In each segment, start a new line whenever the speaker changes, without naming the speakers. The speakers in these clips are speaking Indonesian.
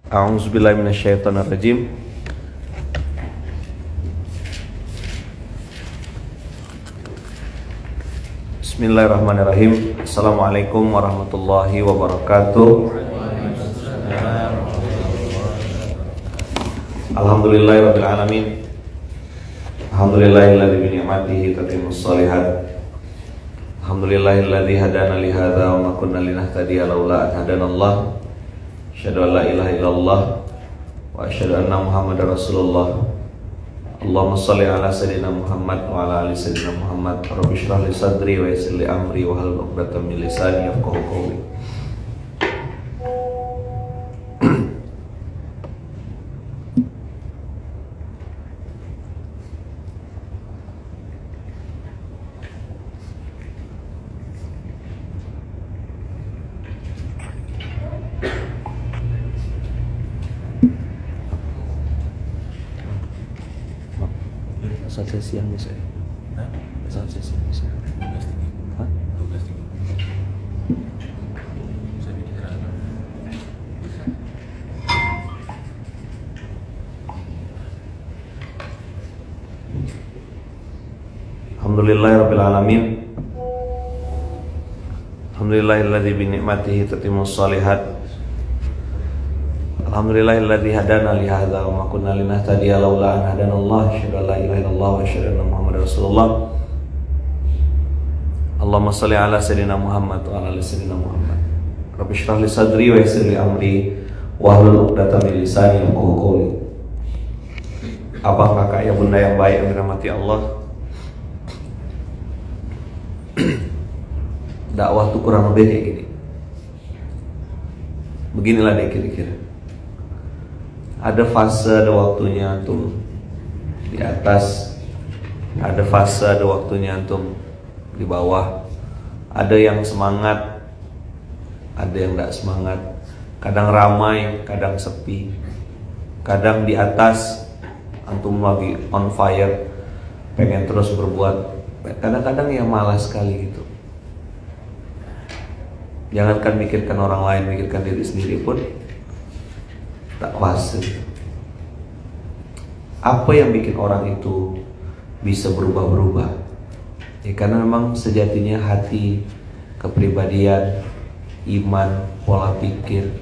A'udzubillahi minasyaitonirrajim. Bismillahirrahmanirrahim. Assalamualaikum warahmatullahi wabarakatuh. Alhamdulillahirabbil alamin. Alhamdulillahilladzi bi ni'matihi tatimmus shalihat. Alhamdulillahilladzi hadana li hadza wa ma kunna linahtadiya laula an hadanallah. Asyhadu an la ilaha illallah wa asyhadu anna Muhammadar Rasulullah. Allahumma shalli ala sayyidina Muhammad wa ala ali sayyidina Muhammad. Rabbi shrah li sadri wa yassir li amri wa hlul 'uqdatam min lisani yafqahu qawli. Saat siang bisa ya? Saat siang bisa. Hah?
12 bisa bikin rana.
Alhamdulillahirabbil alamin. Alhamdulillahilladzi bi ni'matihi tatimmus shalihat. Alhamdulillahilladzi hadana li hadza wa ma kunna linahtadiya laula an hadanallah. Asyhadu an la ilaha illallah wa asyhadu anna Muhammadar Rasulullah. Allahumma shalli ala sayyidina Muhammad wa ala ali sayyidina Muhammad. Rabbi shrah li sadri wa yassir li amri wa hlul 'uqdatam min lisani yafqahu qawli. Abang, kakak, ya bunda yang baik yang dirahmati Allah. Dakwah tuh kurang lebih kayak gini. Beginilah deh kira-kira. Ada fase, ada waktunya antum di atas, ada fase, ada waktunya antum di bawah. Ada yang semangat, ada yang tidak semangat. Kadang ramai, kadang sepi. Kadang di atas antum lagi on fire, pengen terus berbuat. Kadang-kadang ya malas sekali gitu. Jangankan mikirkan orang lain, mikirkan diri sendiri pun tak kuasa. Apa yang bikin orang itu bisa berubah-berubah? Ya karena memang sejatinya hati, kepribadian, iman, pola pikir,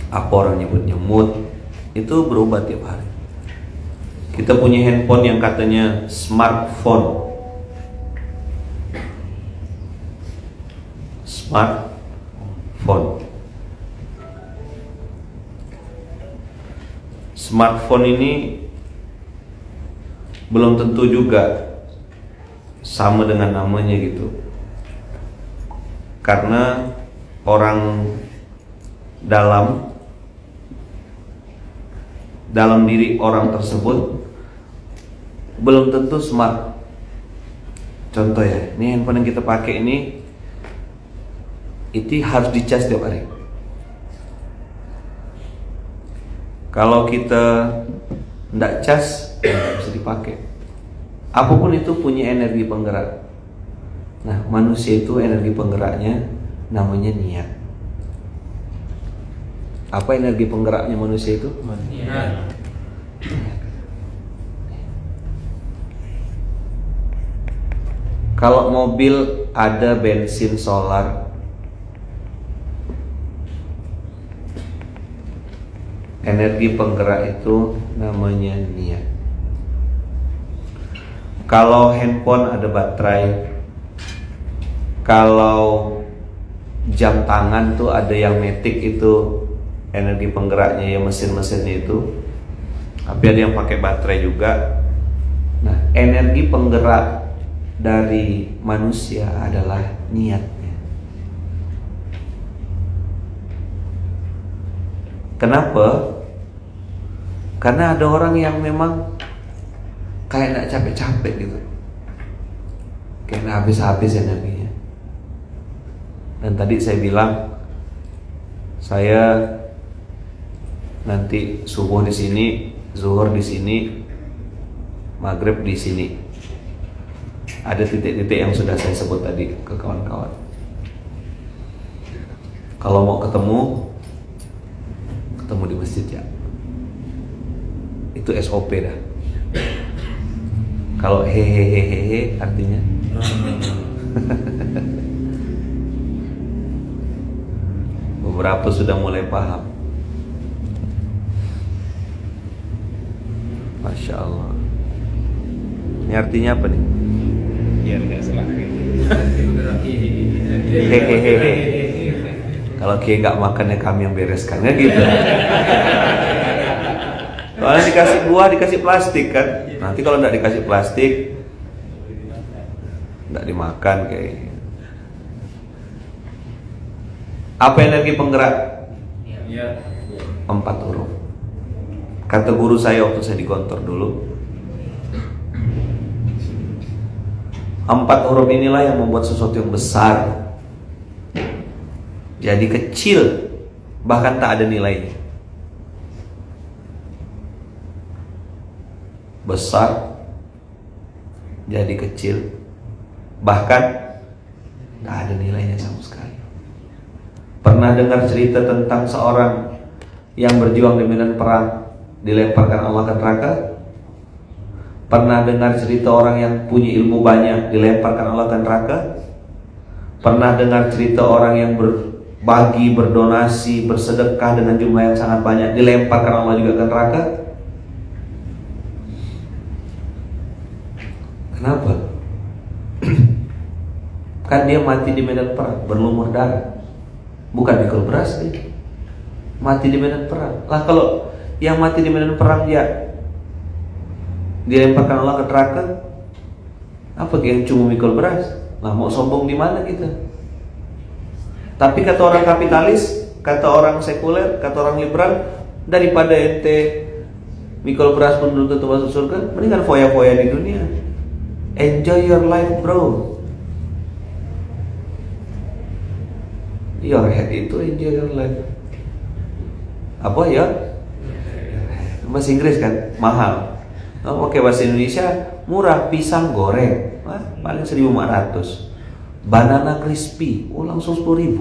apa orang nyebutnya mood, itu berubah tiap hari. Kita punya handphone yang katanya smartphone. Smartphone ini belum tentu juga sama dengan namanya gitu. Karena orang dalam diri orang tersebut belum tentu smart. Contoh ya, ini handphone yang kita pakai ini itu harus dicas tiap hari. Kalau kita tidak cas, tidak bisa dipakai. Apapun itu punya energi penggerak. Nah, manusia itu energi penggeraknya namanya niat. Apa energi penggeraknya manusia itu?
Niat.
Kalau mobil ada bensin solar, energi penggerak itu namanya niat. Kalau handphone ada baterai, kalau jam tangan tuh ada yang matic, itu energi penggeraknya ya mesin-mesinnya itu. Tapi ada yang pakai baterai juga. Nah, energi penggerak dari manusia adalah niatnya. Kenapa? Karena ada orang yang memang kayak gak capek-capek gitu, kayak gak habis-habis energinya. Dan tadi saya bilang, saya nanti subuh di sini, zuhur di sini, maghrib di sini. Ada titik-titik yang sudah saya sebut tadi ke kawan-kawan. Kalau mau ketemu ketemu di masjid ya. Itu SOP dah. Kalau hehehehe artinya beberapa sudah mulai paham. Masya Allah. Ini artinya apa nih?
Biar nggak salah.
Hehehe. Kalau Kiai nggak makannya kami yang bereskan, nggak gitu. Soalnya dikasih buah dikasih plastik kan. Nanti kalau nggak dikasih plastik nggak dimakan kayak. Apa energi penggerak?
Ya.
4 huruf. Kata guru saya waktu saya di kantor dulu, 4 huruf inilah yang membuat sesuatu yang besar jadi kecil, bahkan tak ada nilainya. Besar jadi kecil, bahkan tak ada nilainya sama sekali. Pernah dengar cerita tentang seorang yang berjuang di medan perang, dilemparkan Allah ke neraka? Pernah dengar cerita orang yang punya ilmu banyak, dilemparkan Allah ke neraka? Pernah dengar cerita orang yang berbagi, berdonasi, bersedekah dengan jumlah yang sangat banyak, dilemparkan Allah juga ke neraka? Kenapa? Kan dia mati di medan perang, berlumur darah. Bukan mikul beras dia. Mati di medan perang. Lah kalau yang mati di medan perang ya dilemparkan Allah ke neraka, apa yang cuma mikul beras? Lah mau sombong di mana kita? Tapi kata orang kapitalis, kata orang sekuler, kata orang liberal, daripada ente mikul beras pun belum tentu masuk surga, mendingan foya-foya di dunia. Enjoy your life, bro. Your head itu enjoy your life. Apa ya? Bahasa Inggris kan mahal. Oh, oke, bahasa Indonesia murah. Pisang goreng paling 1.500. Banana crispy langsung 10.000.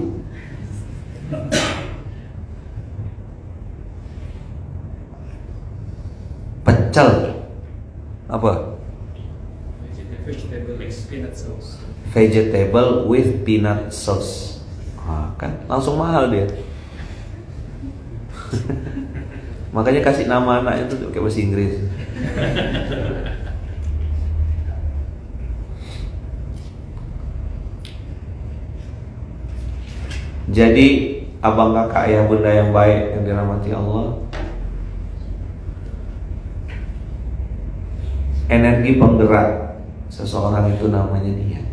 Pecel apa?
Vegetable with peanut sauce.
Vegetable with peanut sauce. Kan langsung mahal dia. Makanya kasih nama anaknya tuh pakai bahasa Inggris. Jadi abang kakak ayah bunda yang baik yang dirahmati Allah, energi penggerak seseorang itu namanya niat.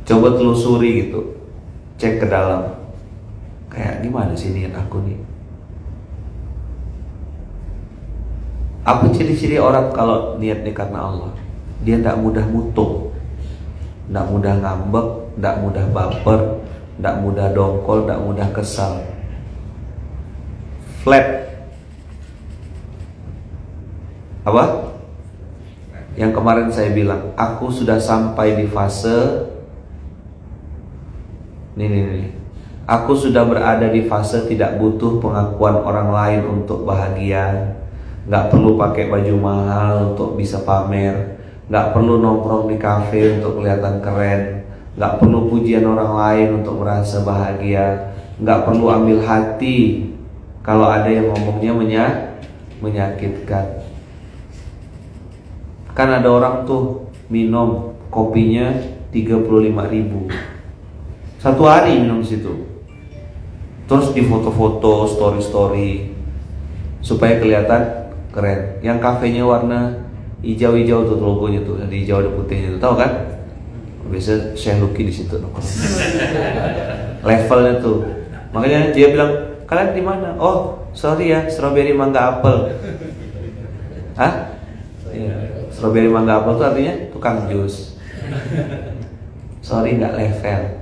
Coba telusuri gitu, cek ke dalam, kayak gimana sih niat aku nih? Apa ciri-ciri orang kalau niatnya karena Allah? Dia tidak mudah mutung, tidak mudah ngambek, tidak mudah baper, tidak mudah dongkol, tidak mudah kesal. Flat. Apa? Yang kemarin saya bilang, aku sudah sampai di fase Nih. Aku sudah berada di fase tidak butuh pengakuan orang lain untuk bahagia. Gak perlu pakai baju mahal untuk bisa pamer. Gak perlu nongkrong di kafe untuk kelihatan keren. Gak perlu pujian orang lain untuk merasa bahagia. Gak perlu ambil hati kalau ada yang ngomongnya menyakitkan. Kan ada orang tuh minum kopinya 35.000 satu hari minum situ, terus di foto-foto, story supaya kelihatan keren. Yang kafenya warna hijau-hijau tuh logonya tuh, ada hijau ada putihnya tuh, tahu kan? Biasa Syekh Luki di situ. Levelnya tuh. Makanya dia bilang, kalian di mana? Oh, sorry ya, strawberry mangga apel. Hah? Iya. Strawberry mangga apel tuh artinya tukang jus. Sorry, nggak level.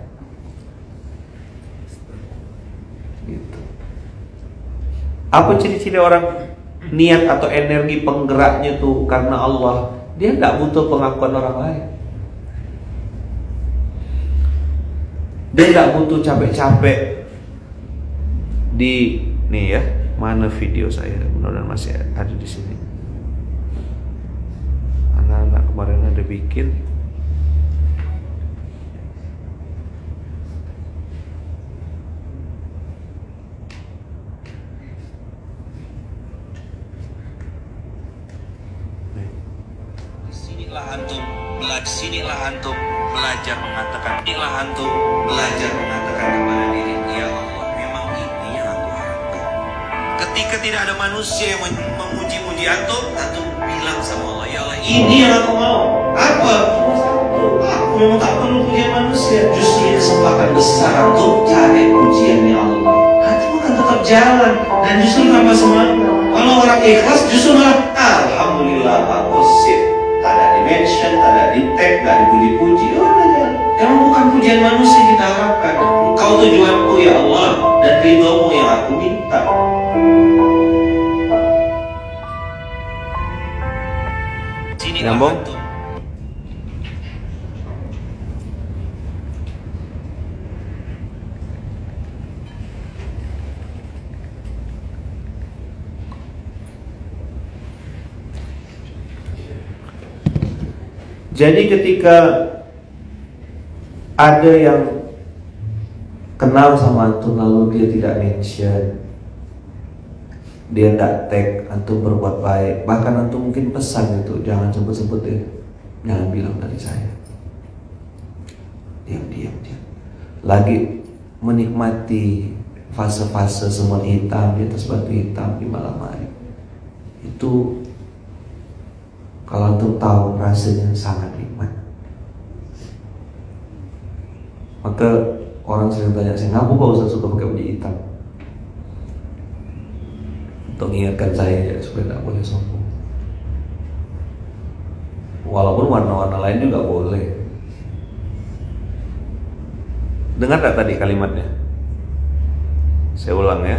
Gitu. Apa ciri-ciri orang niat atau energi penggeraknya tuh karena Allah? Dia nggak butuh pengakuan orang lain. Dia nggak butuh capek-capek di nih ya, mana video saya? Mudah-mudahan masih ada di sini. Anak-anak kemarin ada bikin. Sinilah antum belajar mengatakan, kepada diri, ya Allah, memang ini yang aku harapkan. Ketika tidak ada manusia yang memuji-muji antum bilang sama Allah, ya Allah, ini yang aku mau. Apa? Aku memang tak perlu pujian manusia. Justru ini kesempatan besar antum cari pujiannya Allah. Antum akan tetap jalan dan justru tambah semangat. Kalau orang ikhlas justru malah alhamdulillah aku sip. Tak ada dimension, tak ada di-tag, tak dipuji-puji. Oh, emang bukan pujian manusia kita harapkan. Kau tujuanku ya Allah, dan ridhomu yang aku minta. Nyambung? Jadi ketika ada yang kenal sama antum lalu dia tidak mention, dia tidak tag antum berbuat baik, bahkan antum mungkin pesan itu, jangan sebut-sebut deh, jangan bilang dari saya. Diam. Lagi menikmati fase-fase semen hitam di atas batu hitam di malam hari. Itu kalau antum tahu rasanya sangat nikmat. Maka orang sering tanya saya, ngapa Pak Ustaz suka pakai baju hitam? Untuk mengingatkan saya ya, supaya tidak boleh sombong. Walaupun warna-warna lain juga boleh. Dengar tak tadi kalimatnya? Saya ulang ya.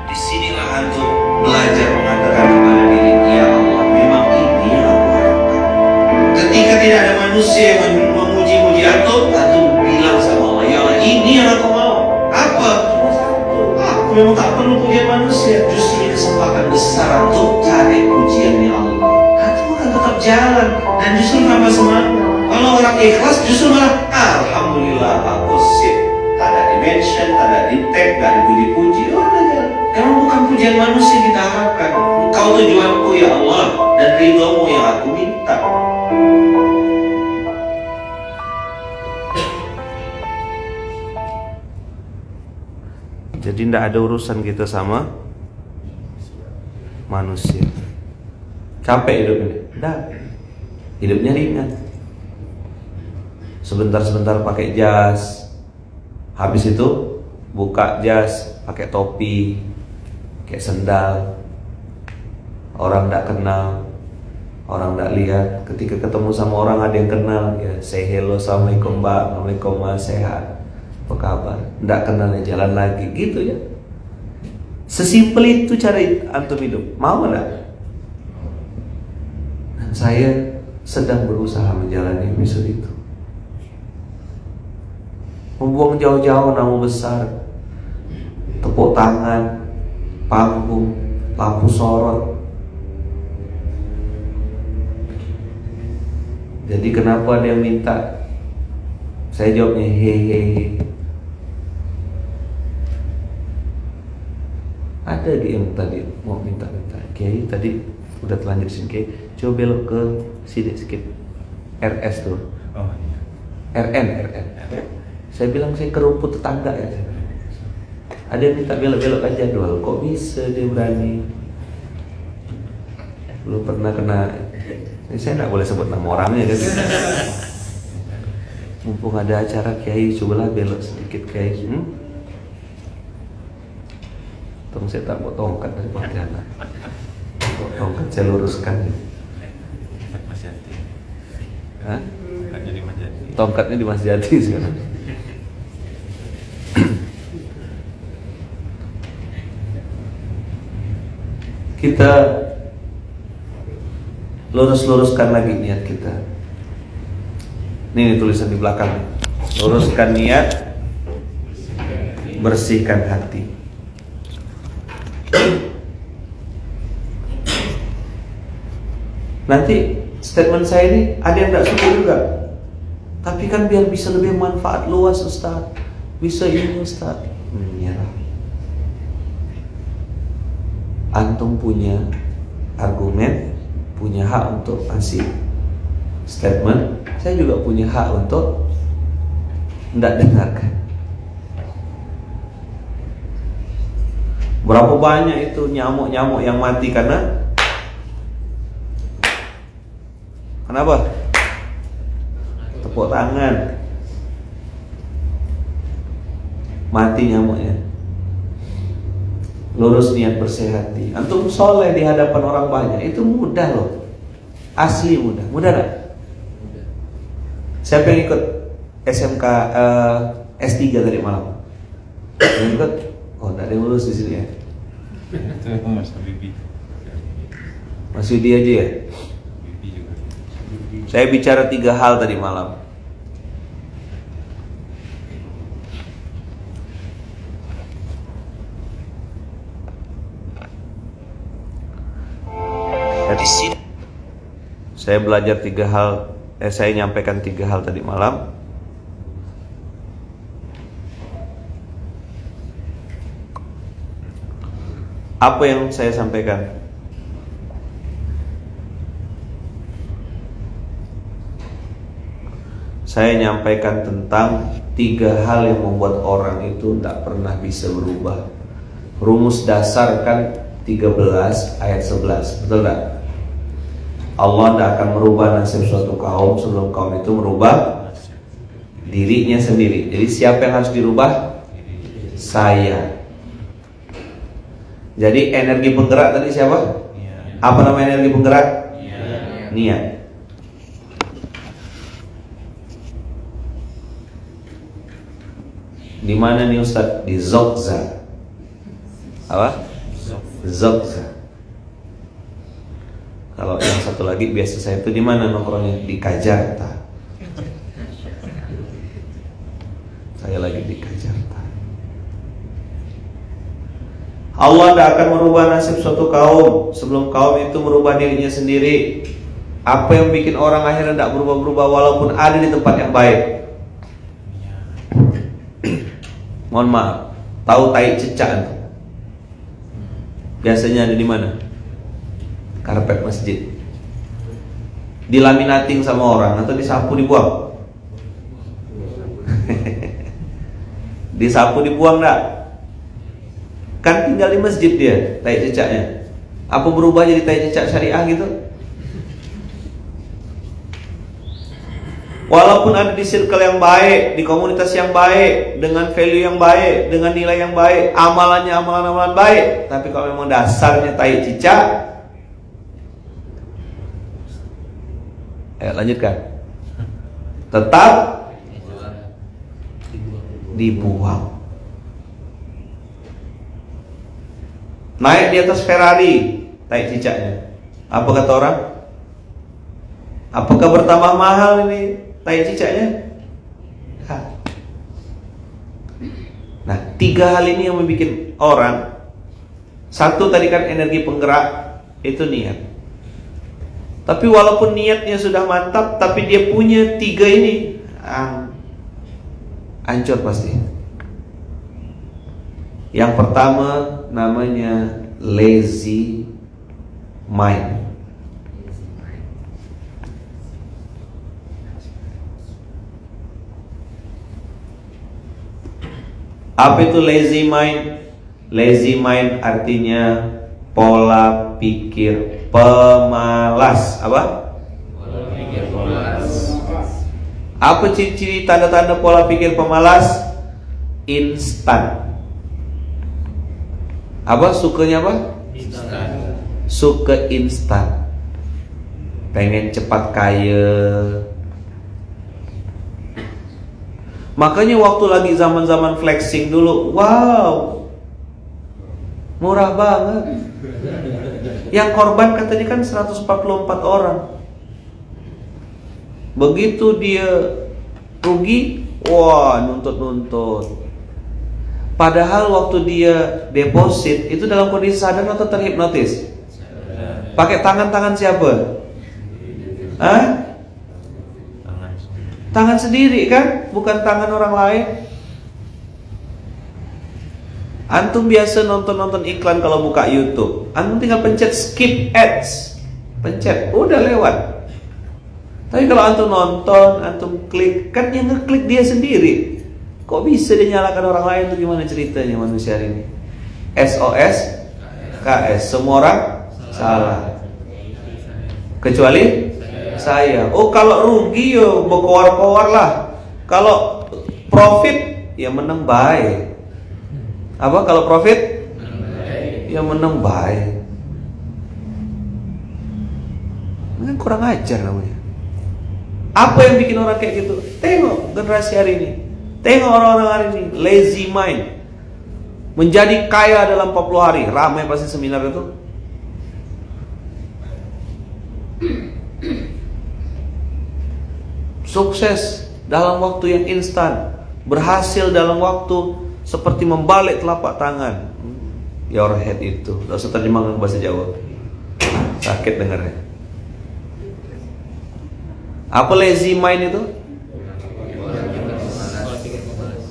Disinilah antum belajar mengatakan kepada diri, ya Allah, memang ini yang aku harapkan. Ketika tidak ada manusia yang memuji-muji antum bilang sama Allah, ya Allah, ini yang aku mau. Apa? Aku memang tak perlu pujian manusia. Justru ini kesempatan besar antum cari pujiannya Allah. Antum akan tetap jalan dan justru tambah semangat. Kalau orang ikhlas justru malah alhamdulillah aku sip. Tak ada dimension, tak ada di-tag, tak dipuji-puji. Oh, emang bukan pujian manusia kita harapkan. Kau tujuanku ya Allah, dan ridhomu yang aku minta. Jadi tidak ada urusan kita sama manusia. Capek hidupnya? Tidak. Hidupnya ringan. Sebentar-sebentar pakai jas, habis itu buka jas, pakai topi, kayak sendal. Orang tidak kenal, orang tidak lihat. Ketika ketemu sama orang ada yang kenal, ya say hello, assalamualaikum mbak, assalamualaikum mas, sehat, apa kabar? Tidak kenal ya jalan lagi, gitu ya. Sesimpel itu cara antum hidup. Mau enggak? Dan saya sedang berusaha menjalani episode itu. Membuang jauh-jauh nama besar, tepuk tangan, panggung, lampu sorot. Jadi kenapa ada yang minta? Saya jawabnya hehehe. Ada yang tadi mau minta-minta, Kiai tadi udah telanjur sini, Kiai coba belok ke sini sedikit, RS tuh. Oh iya. RN. Saya bilang saya ke rumput tetangga ya. Ada yang minta belok-belok aja doang. Kok bisa dia berani? Belum pernah kena. Saya nggak boleh sebut nama orangnya kan. Mumpung ada acara Kiai, cobalah belok sedikit Kiai. Tolong saya tak bawa tongkat dari Pontianak. Tongkat saya luruskan.
Mas Jati.
Hah?
Tongkatnya di Mas Jati.
Tongkatnya di Mas Jati sekarang. Kita lurus-luruskan lagi niat kita. Ini tulisan di belakang. Luruskan niat, bersihkan hati. Nanti statement saya ini ada yang tidak suka juga. Tapi kan biar bisa lebih manfaat luas Ustaz. Bisa ini Ustaz. Menyerah. Antum punya argumen, punya hak untuk ngasih statement. Saya juga punya hak untuk tidak dengarkan. Berapa banyak itu nyamuk-nyamuk yang mati karena kenapa? Tepuk tangan. Mati nyamuknya. Lurus niat, bersih hati. Antum soleh di hadapan orang banyak, itu mudah loh. Asli mudah. Mudah gak? Siapa yang ikut SMK S3 tadi malam? Yang ikut? Oh, tidak ada yang lulus di sini ya?
Itu Mas Habibie.
Mas Yudi aja ya?
Habibie juga.
Saya bicara 3 hal tadi malam. Saya belajar 3 hal. Saya nyampaikan 3 hal tadi malam. Apa yang saya sampaikan? Saya nyampaikan tentang 3 hal yang membuat orang itu tidak pernah bisa berubah. Rumus dasar kan 13 ayat 11, betul tak? Allah tidak akan merubah nasib suatu kaum sebelum kaum itu merubah dirinya sendiri. Jadi siapa yang harus dirubah? Saya. Jadi energi penggerak tadi siapa? Apa nama energi penggerak? Niat. Di mana nih Ustaz? Di Zogza. Apa? Zogza. Kalau yang satu lagi biasa saya itu di mana nongkrongnya? Di Kajarta. Saya lagi di Kajarta. Allah tidak akan merubah nasib suatu kaum sebelum kaum itu merubah dirinya sendiri. Apa yang bikin orang akhirnya tidak berubah-berubah walaupun ada di tempat yang baik? Mohon maaf, tahu tai cecak? Biasanya ada di mana? Karpet masjid. Dilaminating sama orang atau disapu dibuang? Disapu dibuang enggak? Kan tinggal di masjid dia, tai cecaknya. Apa berubah jadi tai cecak syariah gitu? Walaupun ada di circle yang baik, di komunitas yang baik, dengan value yang baik, dengan nilai yang baik, amalannya amalan-amalan baik, tapi kalau memang dasarnya tai cicak, ayo lanjutkan. Tetap dibuang. Naik di atas Ferrari, tai cicaknya. Apa kata orang? Apakah bertambah mahal ini tai cicaknya? Nah, 3 hal ini yang membuat orang. Satu tadi kan energi penggerak, itu niat. Tapi walaupun niatnya sudah mantap, tapi dia punya 3 ini, hancur pasti. Yang pertama namanya lazy mind. Apa itu lazy mind? Lazy mind artinya pola pikir pemalas. Apa?
Pola pikir pemalas.
Apa ciri-ciri tanda-tanda pola pikir pemalas? Instan. Apa sukanya apa?
Instan.
Suka instan. Pengen cepat kaya. Makanya waktu lagi zaman-zaman flexing dulu, wow, murah banget. Yang korban katanya kan 144 orang. Begitu dia rugi, wah nuntut. Padahal waktu dia deposit itu dalam kondisi sadar atau terhipnotis? Pakai tangan siapa? Hah? Tangan sendiri kan, bukan tangan orang lain. Antum biasa nonton iklan kalau buka YouTube, antum tinggal pencet skip ads, pencet, udah lewat. Tapi kalau antum nonton, antum klik, kan yang ngeklik dia sendiri. Kok bisa dia nyalakan orang lain? Itu gimana ceritanya manusia hari ini? SOS KS, semua orang salah kecuali saya. Oh, kalau rugi yo berkoar-koar lah. Kalau profit ya menang baik. Apa kalau profit? Ya menang baik. Ini kurang ajar namanya. Apa yang bikin orang kayak gitu? Tengok generasi hari ini. Tengok orang-orang hari ini, lazy mind. Menjadi kaya dalam 40 hari. Ramai pasti seminar itu. Sukses dalam waktu yang instan, berhasil dalam waktu seperti membalik telapak tangan. Your head itu, gak usah terjemahkan ke bahasa Jawa, sakit dengarnya. Apa lazy mind itu?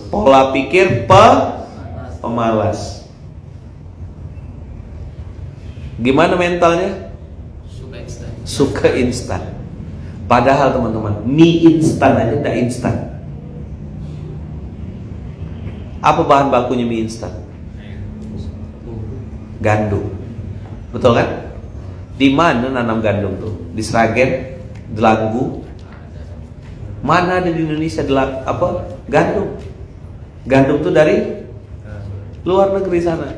Pola pikir pemalas. Gimana mentalnya? Suka instan. Padahal teman-teman, mie instan aja tidak instan. Apa bahan bakunya mie instan? Gandum. Betul kan? Di mana nanam gandum tuh? Di Sragen, Delanggu. Mana ada di Indonesia gandum? Gandum tuh dari luar negeri sana.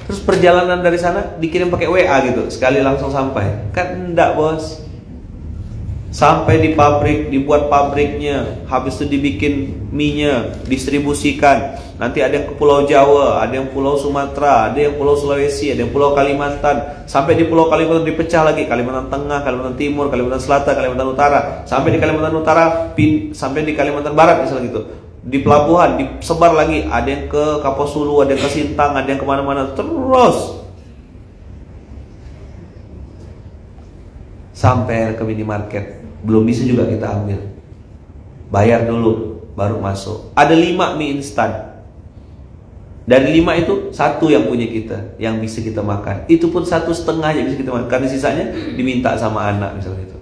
Terus perjalanan dari sana dikirim pakai WA gitu, sekali langsung sampai. Kan enggak, Bos. Sampai di pabrik, dibuat pabriknya, habis itu dibikin mie-nya, distribusikan. Nanti ada yang ke Pulau Jawa, ada yang Pulau Sumatera, ada yang Pulau Sulawesi, ada yang Pulau Kalimantan. Sampai di Pulau Kalimantan dipecah lagi, Kalimantan Tengah, Kalimantan Timur, Kalimantan Selatan, Kalimantan Utara. Sampai di Kalimantan Utara, sampai di Kalimantan Barat misalnya gitu. Di pelabuhan disebar lagi, ada yang ke Kaposulu, ada yang ke Sintang, ada yang kemana-mana, terus sampai ke minimarket. Belum bisa juga kita ambil, bayar dulu baru masuk. Ada 5 mie instan. Dari 5 itu 1 yang punya kita, yang bisa kita makan. Itu pun 1,5 aja bisa kita makan, karena sisanya diminta sama anak misalnya itu.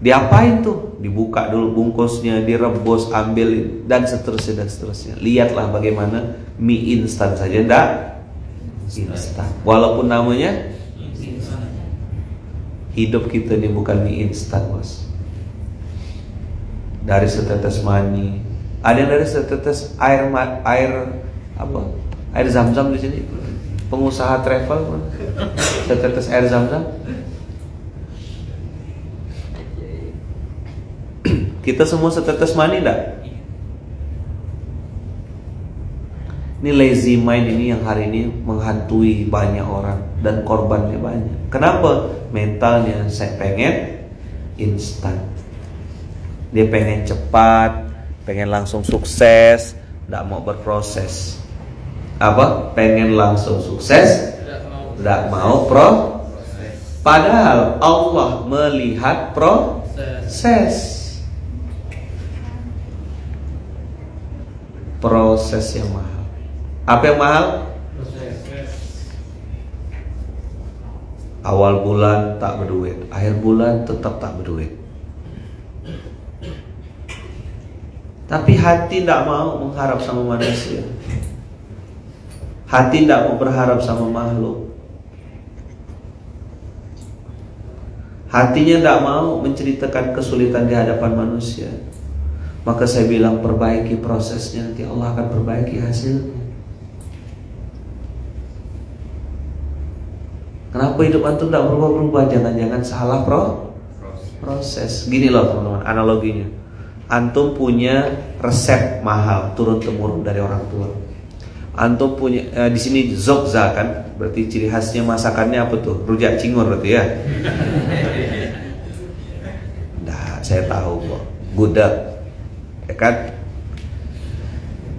Diapain tuh? Dibuka dulu bungkusnya, direbus, ambil, dan seterusnya. Lihatlah bagaimana mie instan saja ndak instan. Walaupun namanya hidup kita ini bukan mie instan, Bos. Dari setetes mani, ada yang dari setetes air zam-zam di sini. Pengusaha travel, setetes air zam-zam. Kita semua setetes mani enggak? Ini lazy mind ini yang hari ini menghantui banyak orang dan korbannya banyak. Kenapa? Mentalnya saya pengen instan. Dia pengen cepat, pengen langsung sukses, tidak mau berproses. Apa? Pengen langsung sukses, tidak mau proses. Padahal Allah melihat proses. Proses yang mahal. Apa yang mahal? Awal bulan tak berduit, akhir bulan tetap tak berduit. Tapi hati tidak mau mengharap sama manusia. Hati tidak mau berharap sama makhluk. Hatinya tidak mau menceritakan kesulitan di hadapan manusia. Maka saya bilang perbaiki prosesnya, nanti Allah akan perbaiki hasilnya. Kenapa hidup antum tidak berubah-berubah? Jangan-jangan salah proses. Gini loh teman-teman, analoginya. Antum punya resep mahal turun temurun dari orang tua. Antum punya di sini zogza kan, berarti ciri khasnya masakannya apa tuh? Rujak cingur berarti ya. saya tahu kok. Gudeg, ya kan?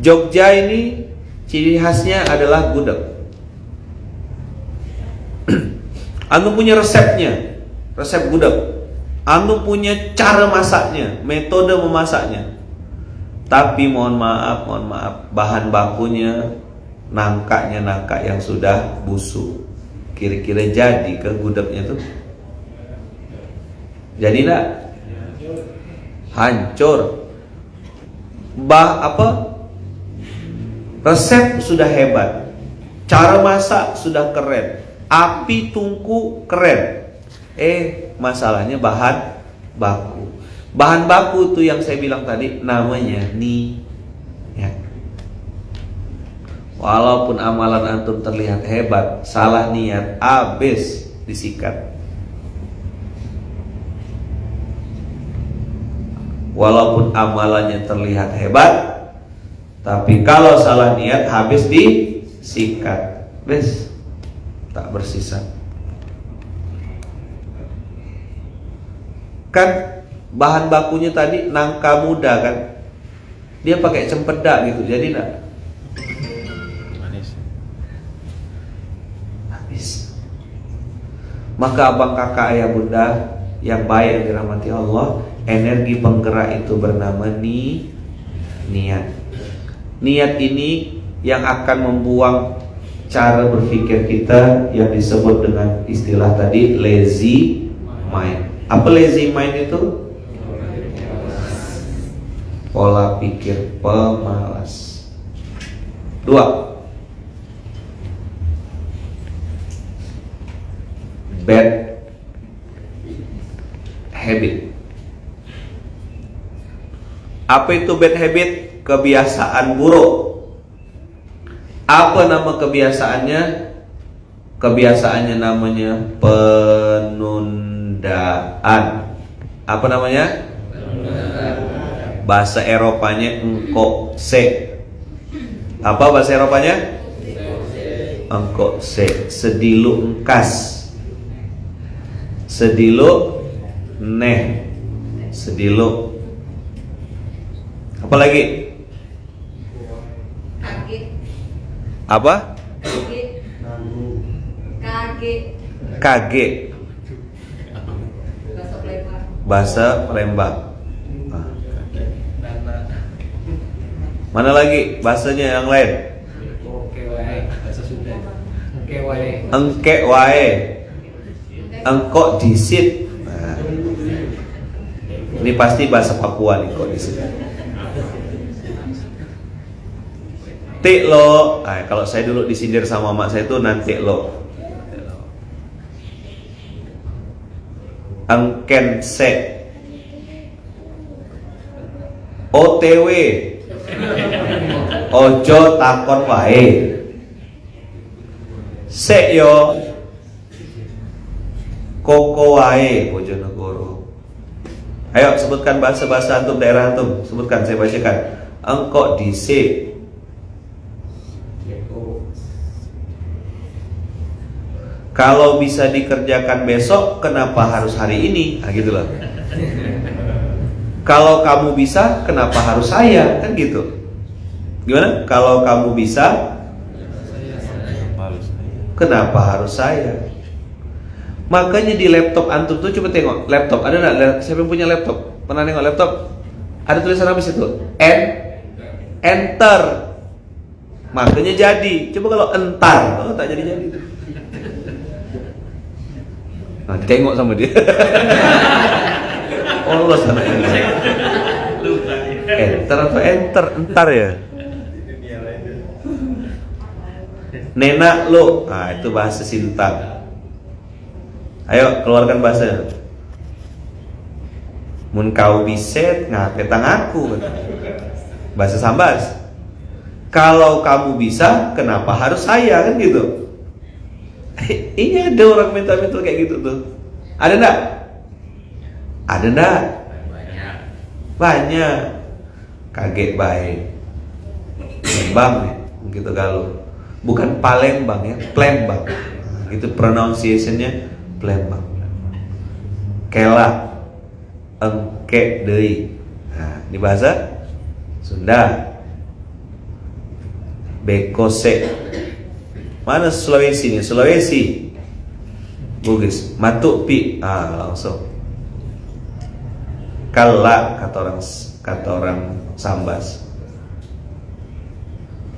Jogja ini ciri khasnya adalah gudeg. Antum punya resepnya, resep gudeg. Antum punya cara masaknya, metode memasaknya. Tapi mohon maaf, bahan bakunya nangkanya nangka yang sudah busuk. Kira-kira jadi ke gudegnya tuh? Jadi enggak? Hancur. Resep sudah hebat, cara masak sudah keren, api tungku keren. Masalahnya bahan baku. Bahan baku itu yang saya bilang tadi namanya niat. Walaupun amalan antum terlihat hebat, salah niat habis disikat. Walaupun amalannya terlihat hebat, tapi kalau salah niat habis disikat. Bes, tak bersisa. Kan bahan bakunya tadi nangka muda kan, dia pakai cempedak gitu, jadi enggak?
Manis.
Habis. Maka abang kakak ayah bunda yang baik yang dirahmati Allah, energi penggerak itu bernama niat. Niat ini yang akan membuang cara berpikir kita yang disebut dengan istilah tadi lazy mind. Apa lazy mind itu? Pola pikir pemalas. 2. Bad habit. Apa itu bad habit? Kebiasaan buruk. Apa nama kebiasaannya? Kebiasaannya namanya penundaan. Apa namanya? Bahasa Eropanya engkok se. Apa bahasa Eropanya? Engkok se. Sedilu engkas. Sedilu neh. Sedilu. Apa lagi? Apa? Kage. Bahasa Palembang. Mana lagi bahasanya yang lain? Engke wae. Engkok disit. Nah, ini pasti bahasa Papua nih, kok disit. Tik lo. Nah, kalau saya dulu disindir sama mak saya itu nanti lo. Engken se. OTW. Ojo takon wae. Sek yo. Koko wae Bojonegoro. Ayo sebutkan bahasa-bahasa antum daerah antum. Sebutkan, saya bacakan. Engkok dhisik. Kalau bisa dikerjakan besok, kenapa harus hari ini? Nah, gitu loh. Kalau kamu bisa, kenapa harus saya? Kan gitu. Gimana? Kalau kamu bisa, kenapa harus saya? Makanya di laptop antum tuh coba tengok laptop. Ada nggak? Siapa yang punya laptop? Pernah nengok laptop? Ada tulisan apa sih itu? Enter. Makanya jadi. Coba kalau entar, oh tak jadi. Nah, tengok sama dia. Allah sana ini. Enter atau entar ya? Nenak lo. Nah, itu bahasa Sintang. Ayo keluarkan bahasa. Mun kau biset ngapetang aku. Bahasa Sambas. Kalau kamu bisa, kenapa harus saya? Kan gitu. Ini ada orang mental-mental kayak gitu tuh. Ada enggak? Ada enggak? Banyak. Kaget baik. Palembang ya, gitu kalau. Bukan Palembang ya, Plembang. Itu pronunciation-nya Plembang. Kela. engke deui. Nah, di bahasa Sunda. Bekose. Mana Sulawesi nih? Sulawesi. Bugis. Matuk pi. Langsung. Kala kata orang Sambas.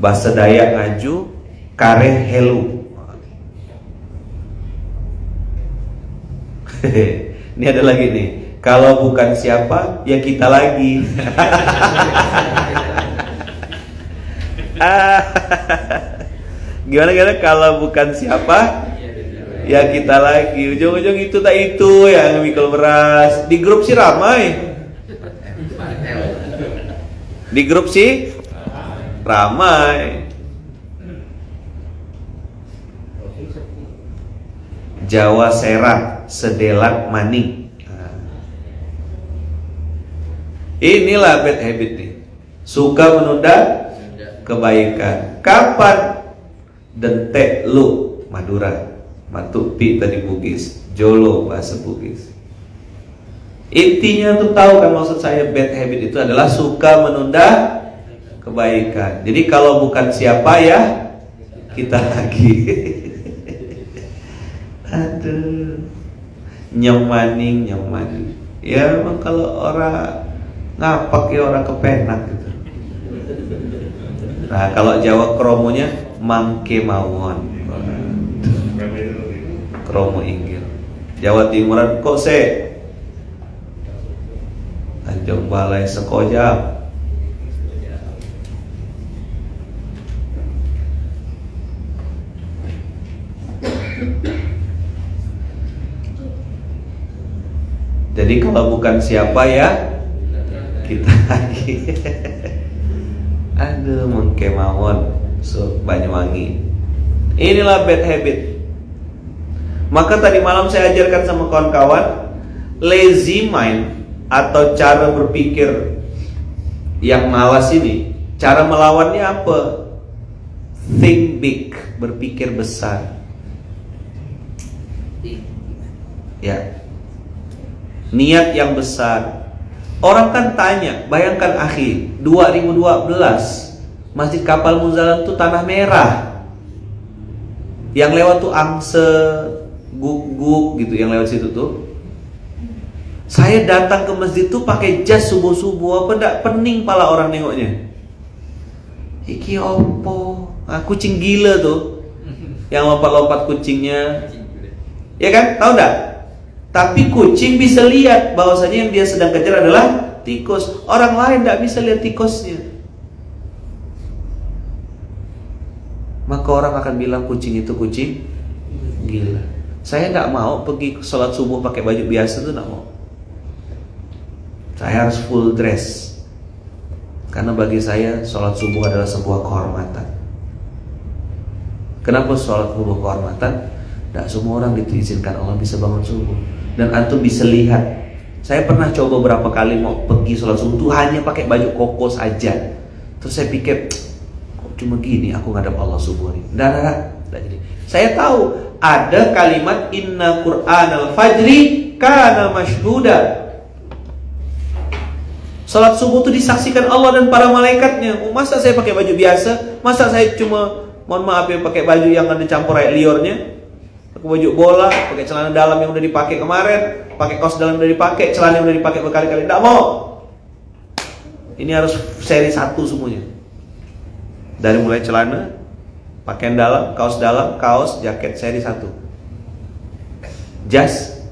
Bahasa Dayak ngaju kareh helu. Ini ada lagi nih. Kalau bukan siapa, ya kita lagi. Gimana kalau bukan siapa, ya kita lagi. Ujung-ujung itu tak itu yang mikul beras. Di grup sih ramai. Di grup sih ramai. Jawa Serat, sedelat maning. Inilah bad habit nih. Suka menunda kebaikan. Kapan? Dentek lu Madura. Matupi tadi Bugis. Jolo bahasa Bugis. Intinya tuh tahu kan maksud saya bad habit itu adalah suka menunda kebaikan. Jadi kalau bukan siapa ya kita lagi. Aduh, nyemaning. Ya memang kalau orang ngapak ya orang kepenak gitu. Nah kalau Jawa kromonya mangke mawon, kromo inggil. Jawa Timuran kok se Tanjung Balai sekojam. Jadi kalau bukan siapa ya kita lagi. Aduh mengke mawon Banyuwangi. Inilah bad habit. Maka tadi malam saya ajarkan sama kawan-kawan, lazy mind atau cara berpikir yang malas ini, cara melawannya apa? Think big, berpikir besar. Ya. Niat yang besar. Orang kan tanya, bayangkan akhi, 2012 Masjid Kapal Munzalan itu tanah merah. Yang lewat tuh angse, guk-guk gitu yang lewat situ tuh. Saya datang ke masjid tuh pakai jas subuh-subuh, apa ndak pening pala orang nengoknya. Iki opo? Kucing gila tuh. Yang lompat-lompat kucingnya. Ya kan? Tahu ndak? Tapi kucing bisa lihat bahwasanya yang dia sedang kejar adalah tikus. Orang lain tidak bisa lihat tikusnya. Maka orang akan bilang kucing itu kucing gila. Saya tidak mau pergi sholat subuh pakai baju biasa itu, tidak mau. Saya harus full dress. Karena bagi saya sholat subuh adalah sebuah kehormatan. Kenapa sholat subuh kehormatan? Tidak semua orang diizinkan Allah bisa bangun subuh. Dan antum bisa lihat, saya pernah coba beberapa kali mau pergi sholat subuh tuh hanya pakai baju koko saja. Terus saya pikir, kok cuma gini aku ngadap Allah subuh ini. Nah, jadi saya tahu ada kalimat inna Qur'anal fajri kana mashhuda. Sholat subuh itu disaksikan Allah dan para malaikatnya. Masa saya pakai baju biasa? Masa saya cuma, mohon maaf ya, pakai baju yang ada campur air liurnya? Pakai baju bola, pakai celana dalam yang udah dipakai kemarin, pakai kaos dalam yang udah dipakai, celana yang udah dipakai berkali-kali. Tidak mau. Ini harus seri 1 semuanya. Dari mulai celana, pakaian dalam, kaos, jaket, seri 1. Jas.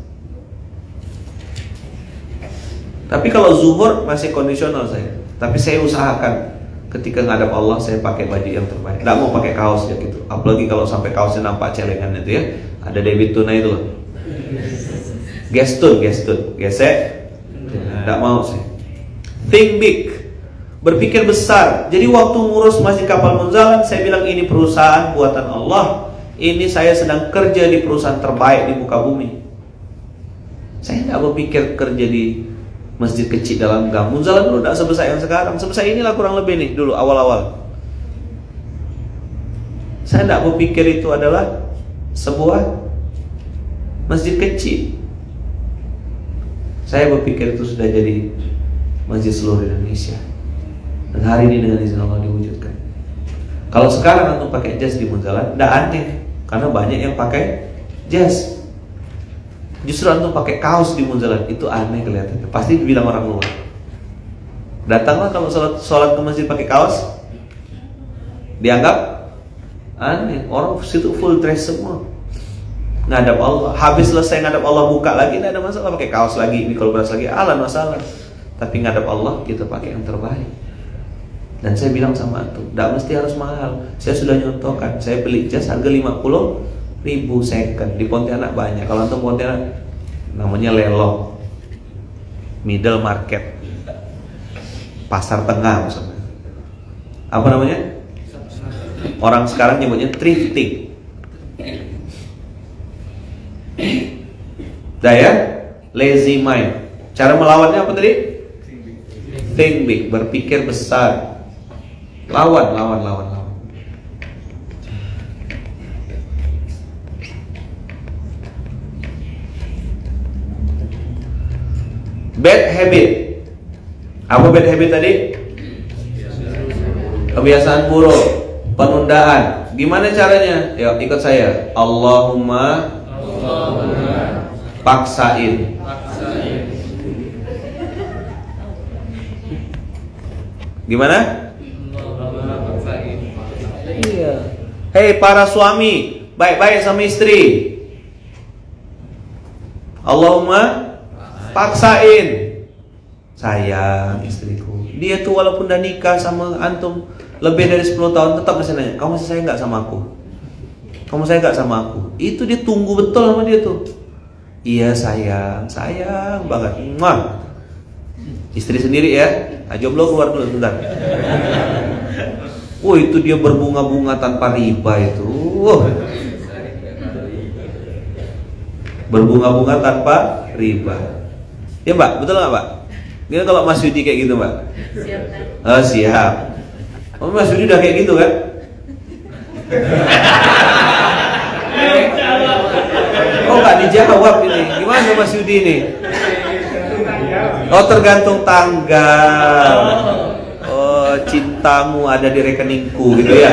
Tapi kalau zuhur masih kondisional saya. Tapi saya usahakan ketika ngadap Allah saya pakai baju yang terbaik. Tidak mau pakai kaos ya gitu. Apalagi kalau sampai kaosnya nampak celengan itu ya. Ada debit tunai itu loh. Gestun, gesek. Tidak mau saya. Think big, berpikir besar. Jadi waktu ngurus Masjid Kapal Munzalan, saya bilang ini perusahaan buatan Allah. Ini saya sedang kerja di perusahaan terbaik di muka bumi. Saya tidak berpikir kerja di masjid kecil dalam gang. Munzalan dulu tidak sebesar yang sekarang. Sebesar inilah kurang lebih nih dulu awal-awal. Saya tidak berpikir itu adalah sebuah masjid kecil. Saya berpikir itu sudah jadi masjid seluruh Indonesia. Dan hari ini dengan izin Allah diwujudkan. Kalau sekarang antum pakai jas di Munzalat, tidak aneh, karena banyak yang pakai jas. Justru antum pakai kaos di Munzalat itu aneh kelihatannya. Pasti dibilang orang luar. Datanglah kalau sholat ke masjid pakai kaos, dianggap aneh. Orang situ full dress semua, ngadap Allah. Habis selesai ngadap Allah, buka lagi, tidak ada masalah. Pakai kaos lagi, mikul beras lagi, masalah. Tapi ngadap Allah kita pakai yang terbaik. Dan saya bilang sama antum, tidak mesti harus mahal. Saya sudah nyontohkan, saya beli jas harga 50.000 second. Di Pontianak banyak. Kalau antum Pontianak, namanya Lelong, middle market, pasar tengah maksudnya. Apa namanya? Orang sekarang nyebutnya thrifting. Daya lazy mind. Cara melawannya apa tadi? Think big, berpikir besar. Lawan. Bad habit. Apa bad habit tadi? Kebiasaan buruk, penundaan. Gimana caranya? Ya, ikut saya. Allahumma paksain. Gimana? Iya. Hei para suami, baik-baik sama istri. Allahumma paksain. Sayang istriku. Dia tuh walaupun udah nikah sama antum lebih dari 10 tahun tetap masih nanya, kamu masih sayang gak sama aku? Kamu sayang gak sama aku? Itu dia tunggu betul sama dia tuh. Iya sayang banget. Muah. Istri sendiri ya. Jomblo keluar dulu sebentar. Itu dia berbunga-bunga tanpa riba itu. Berbunga-bunga tanpa riba. Ya Mbak, betul nggak Mbak? Gimana kalau Mas Yudi kayak gitu Mbak? Siap. Siap. Mas Yudi udah kayak gitu kan? Nggak dijawab ini. Gimana Mas Yudi ini? Tergantung tanggal. Cintamu ada di rekeningku gitu ya.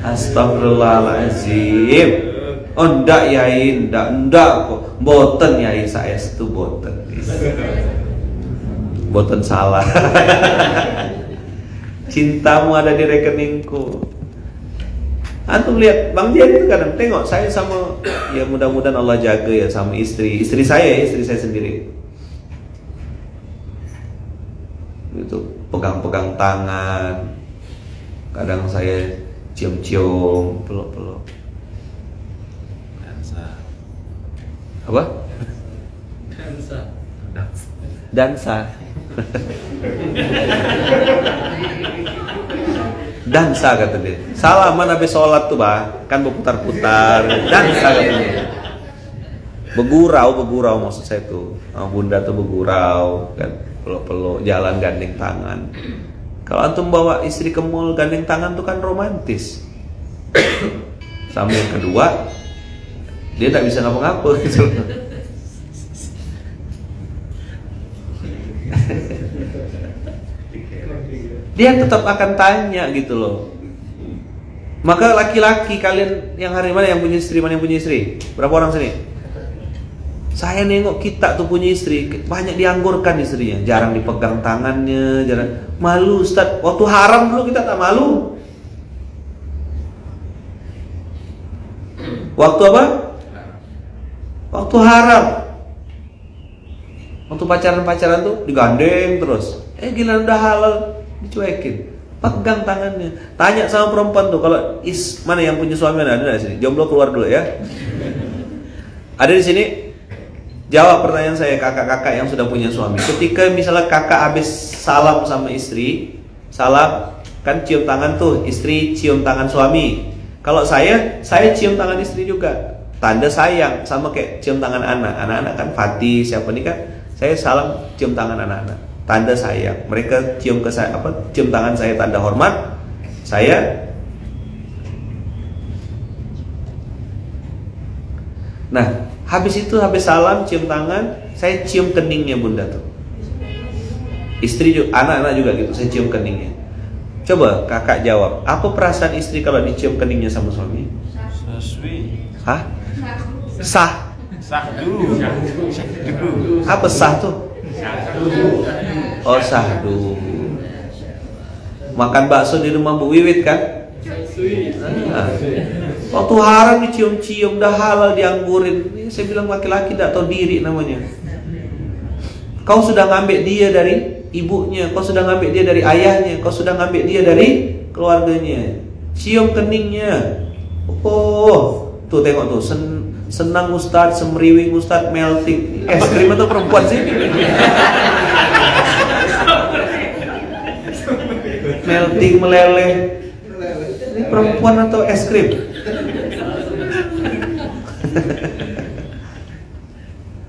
Astagfirullahaladzim. Enggak yai, enggak kok. Boten yai, saya itu boten. Boten salah. Cintamu ada di rekeningku. Antum lihat Bang Jian itu kadang tengok saya sama, ya mudah-mudahan Allah jaga ya sama istri saya sendiri. Itu pegang-pegang tangan, kadang saya cium-cium, peluk-peluk. Apa? Dansa. Dansa kata dia. Salaman habis sholat tuh kan berputar-putar. Dansa katanya. Begurau maksud saya tuh. Bunda tuh begurau kan, peluk-peluk, jalan gandeng tangan. Kalau antum bawa istri ke mall gandeng tangan tuh kan romantis. Sama yang kedua, dia tak bisa ngapa-ngapa gitu. Dia tetap akan tanya gitu loh. Maka laki-laki kalian yang hari mana yang punya istri, mana yang punya istri? Berapa orang sini? Saya nengok kita tuh punya istri, banyak dianggurkan istrinya, jarang dipegang tangannya, jarang. Malu Ustaz, waktu haram dulu kita tak malu. Waktu apa? Waktu haram. Waktu pacaran tuh digandeng terus. Gila udah halal, dicuekin. Pegang tangannya. Tanya sama perempuan tuh, kalau mana yang punya suami ada di sini? Jomblo keluar dulu ya. Ada di sini? Jawab pertanyaan saya, kakak-kakak yang sudah punya suami. Ketika misalnya kakak habis salam sama istri, salam kan cium tangan tuh, istri cium tangan suami. Kalau saya cium tangan istri juga. Tanda sayang, sama kayak cium tangan anak. Anak-anak kan Fatih, siapa nih kan? Saya salam cium tangan anak-anak. Tanda sayang. Mereka cium ke saya cium tangan saya tanda hormat. Nah, Habis itu, habis salam, cium tangan, saya cium keningnya bunda tuh. Istri juga, anak-anak juga gitu, saya cium keningnya. Coba kakak jawab, apa perasaan istri kalau dicium keningnya sama suami?
Sweet.
Hah? Sah.
Sahdu. Sahdu.
Apa sah tuh? Oh, sahdu. Makan bakso di rumah Bu Wiwit kan? Nah. Waktu haram dicium-cium, dah halal dianggurin. Ini saya bilang laki-laki tidak tahu diri namanya. Kau sudah ngambil dia dari ibunya, kau sudah ngambil dia dari ayahnya, kau sudah ngambil dia dari keluarganya. Cium keningnya. Oh, tuh tengok tuh, senang Ustadz, semriwing Ustadz, melting. Es krim atau perempuan sih? Melting, meleleh. Ini perempuan atau es krim?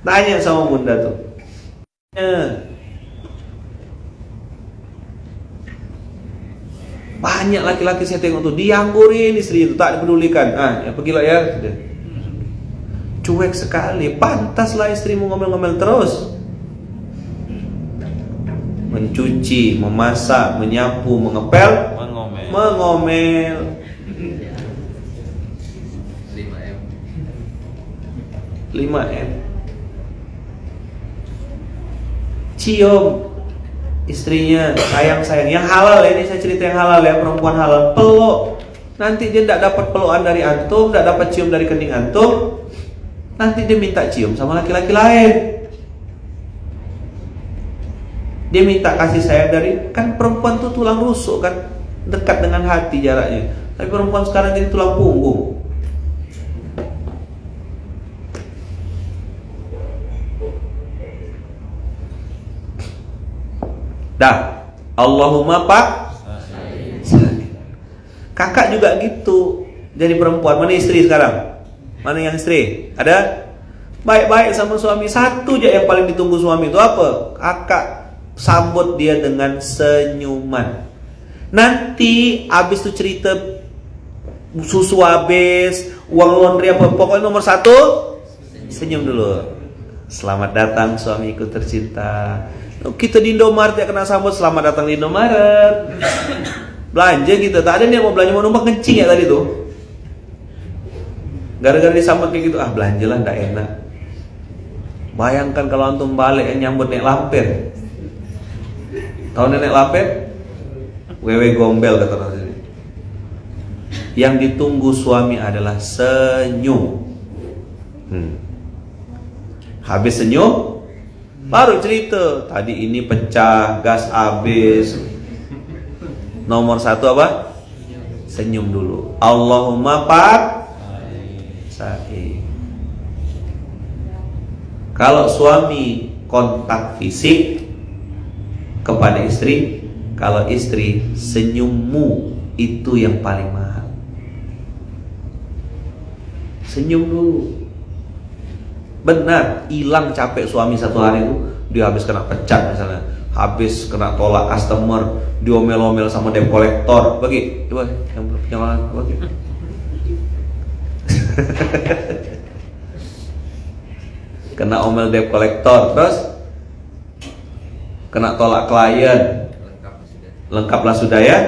Tanya sama bunda tuh. Banyak laki-laki saya tengok tuh dianggurin istri itu, tak dipedulikan. Ya pergilah ya. Cuek sekali. Pantaslah istrimu ngomel-ngomel terus. Mencuci, memasak, menyapu, mengepel, mengomel. 5M. Cium istrinya, sayang-sayang. Yang halal ya, ini saya cerita yang halal ya, perempuan halal. Peluk. Nanti dia tidak dapat pelukan dari antum, tidak dapat cium dari kening antum. Nanti dia minta cium sama laki-laki lain. Dia minta kasih sayang dari, kan perempuan tuh tulang rusuk kan, dekat dengan hati jaraknya. Tapi perempuan sekarang jadi tulang punggung. Dah, Allahumma Pak. Kakak juga gitu. Jadi perempuan, mana istri sekarang? Mana yang istri? Ada? Baik-baik sama suami. Satu aja yang paling ditunggu suami itu apa? Kakak sambut dia dengan senyuman. Nanti abis itu cerita susu habis, uang laundry apa, pokoknya nomor 1 senyum dulu. Selamat datang suamiku tercinta. Kita di Indomaret ya kena sambut, selamat datang di Indomaret. Belanja gitu, tak ada nih mau belanja, mau numpang kencing ya tadi tuh. Gara-gara disambut kayak gitu, belanjalah ndak enak. Bayangkan kalau antum balik yang nyambut Nek Lampir. Tahu Nenek Lampir? Wewe gombel kata orang sini. Yang ditunggu suami adalah senyum. Habis senyum, baru cerita. Tadi ini pecah, gas habis. Nomor 1 apa? Senyum dulu. Allahumma Pak. Kalau suami kontak fisik kepada istri, kalau istri senyummu itu yang paling mahal. Senyum dulu. Benar, hilang capek suami satu hari itu, dia habis kena pecat misalnya, habis kena tolak customer, diomel-omel sama debt collector. Bagi, coba yang bagi. Kena omel debt collector, terus kena tolak klien, lengkaplah sudah ya.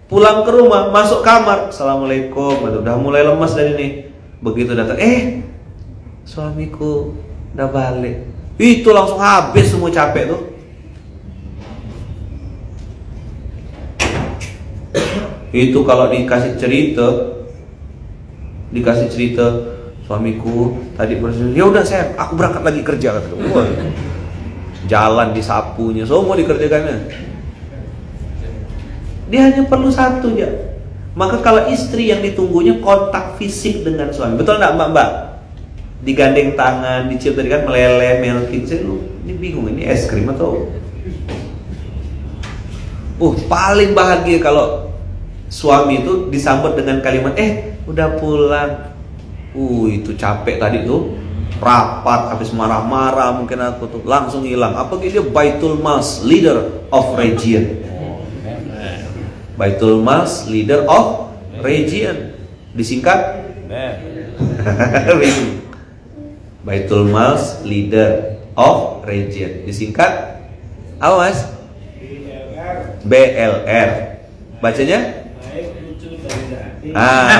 Pulang ke rumah, masuk kamar, assalamualaikum, udah mulai lemas dari ini. Begitu datang, suamiku udah balik, itu langsung habis semua capek tuh. Itu kalau dikasih cerita, suamiku tadi bersedia, ya udah saya, aku berangkat lagi kerja kata. Jalan disapunya, semua dikerjakannya. Dia hanya perlu satu aja. Maka kalau istri yang ditunggunya kontak fisik dengan suami, betul nggak mbak? Digandeng tangan, dicium tadi kan meleleh, melting. Saya ini bingung, ini es krim atau? Paling bahagia kalau suami itu disambut dengan kalimat, udah pulang. Itu capek tadi tuh, rapat habis marah-marah mungkin aku tuh langsung hilang. Apalagi dia Baitul Mas, leader of region. Baitul Mas, leader of region. Disingkat? Baitul Mal's leader of region. Disingkat apa Mas? BLR. Bacanya?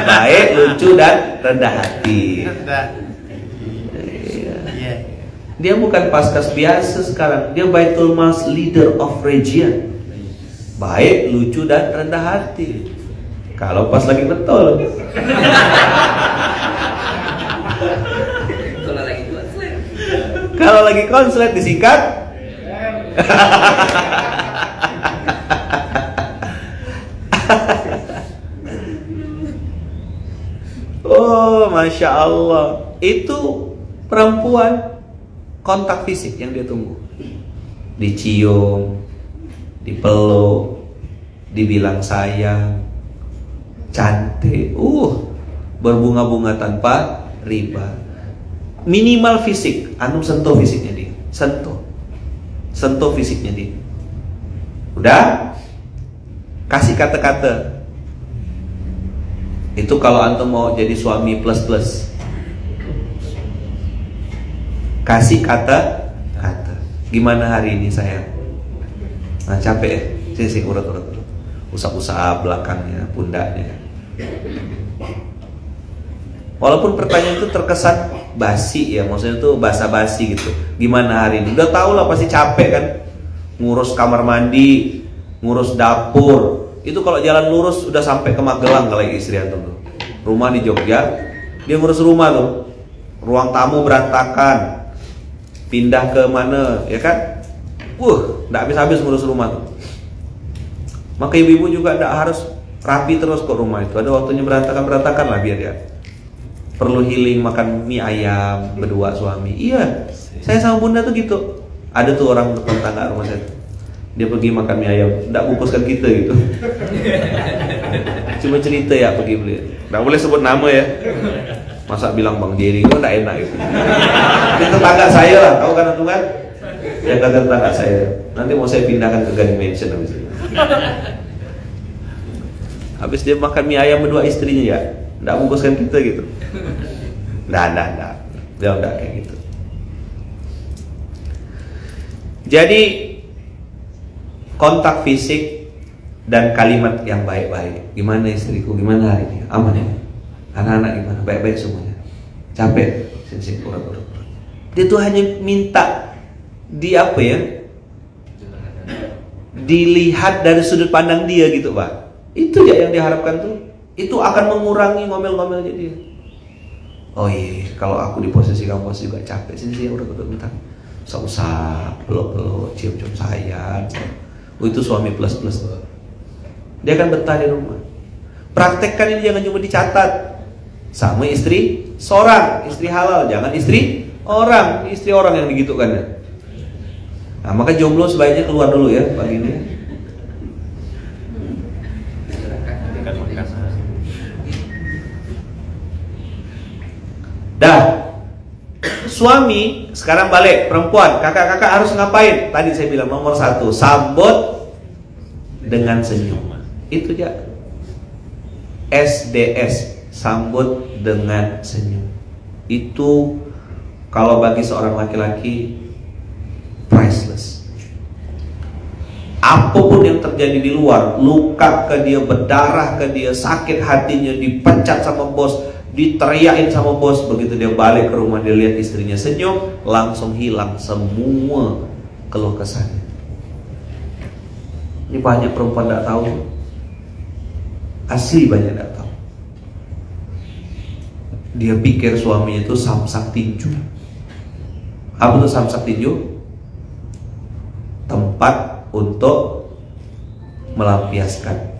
Baik, lucu dan rendah hati. Iya. Dia bukan Paskas biasa sekarang. Dia Baitul Mal's leader of region. Baik, lucu dan rendah hati. Kalau pas lagi betul. Kalau lagi konslet disingkat. Oh, Masya Allah. Itu perempuan kontak fisik yang dia tunggu. Dicium, dipeluk, dibilang sayang, cantik, berbunga-bunga tanpa riba. Minimal fisik, sentuh fisiknya dia, sentuh fisiknya dia. Udah, kasih kata-kata. Itu kalau antum mau jadi suami plus. Kasih kata-kata. Gimana hari ini sayang? Nah, capek ya? Sini urut. Usap-usap belakangnya, pundaknya. Walaupun pertanyaan itu terkesan basi ya, maksudnya tuh basa-basi gitu. Gimana hari ini? Udah tahu lah pasti capek kan. Ngurus kamar mandi, ngurus dapur. Itu kalau jalan lurus udah sampai ke Magelang kalau istri antum tuh. Rumah di Jogja, dia ngurus rumah tuh. Ruang tamu berantakan. Pindah ke mana, ya kan? Enggak habis-habis ngurus rumah tuh. Maka ibu-ibu juga enggak harus rapi terus kok rumah itu. Ada waktunya berantakan lah biar dia. Perlu healing, makan mie ayam berdua suami. Iya, saya sama bunda tuh gitu. Ada tuh orang tetangga rumah saya tuh. Dia pergi makan mie ayam, nggak bungkuskan kita gitu. Cuma cerita ya pergi beli. Nggak boleh sebut nama ya. Masa bilang Bang Jerry itu nggak enak gitu. Ini tetangga saya lah, tahu kan antum kan? Yang kata tetangga saya. Nanti mau saya pindahkan ke Garden Mansion habis itu. Habis dia makan mie ayam berdua istrinya ya. Nggak bungkuskan kita gitu. Nggak. Dia nggak kayak gitu. Jadi kontak fisik dan kalimat yang baik-baik. Gimana istriku? Gimana hari ini? Aman ya? Anak-anak gimana? Baik-baik semuanya? Capek? Sini urut. Dia tuh hanya minta dilihat dari sudut pandang dia gitu, Pak. Itu ya yang diharapkan tuh. Itu akan mengurangi ngomel-ngomelnya dia. Oh iya, kalau aku di posisi kamu pasti juga capek. Sini urut bentar. Usap, peluk, cium-cium sayang. Itu suami plus. Dia akan betah di rumah. Praktekkan ini, jangan cuma dicatat. Sama istri seorang, istri halal, jangan istri orang yang digitukan ya. Nah, maka jomblo sebaiknya keluar dulu ya pagi ini. Dah. Suami sekarang balik, perempuan, kakak-kakak harus ngapain? Tadi saya bilang nomor 1, sambut dengan senyum. Itu ya. SDS, sambut dengan senyum. Itu kalau bagi seorang laki-laki priceless. Apapun yang terjadi di luar, luka ke dia, berdarah ke dia, sakit hatinya, dipecat sama bos, diteriakin sama bos, begitu dia balik ke rumah, dia lihat istrinya senyum, langsung hilang semua keluh kesahnya. Ini banyak perempuan tidak tahu, asli banyak tidak tahu. Dia pikir suaminya itu samsak tinju. Apa itu samsak tinju? Tempat untuk melampiaskan.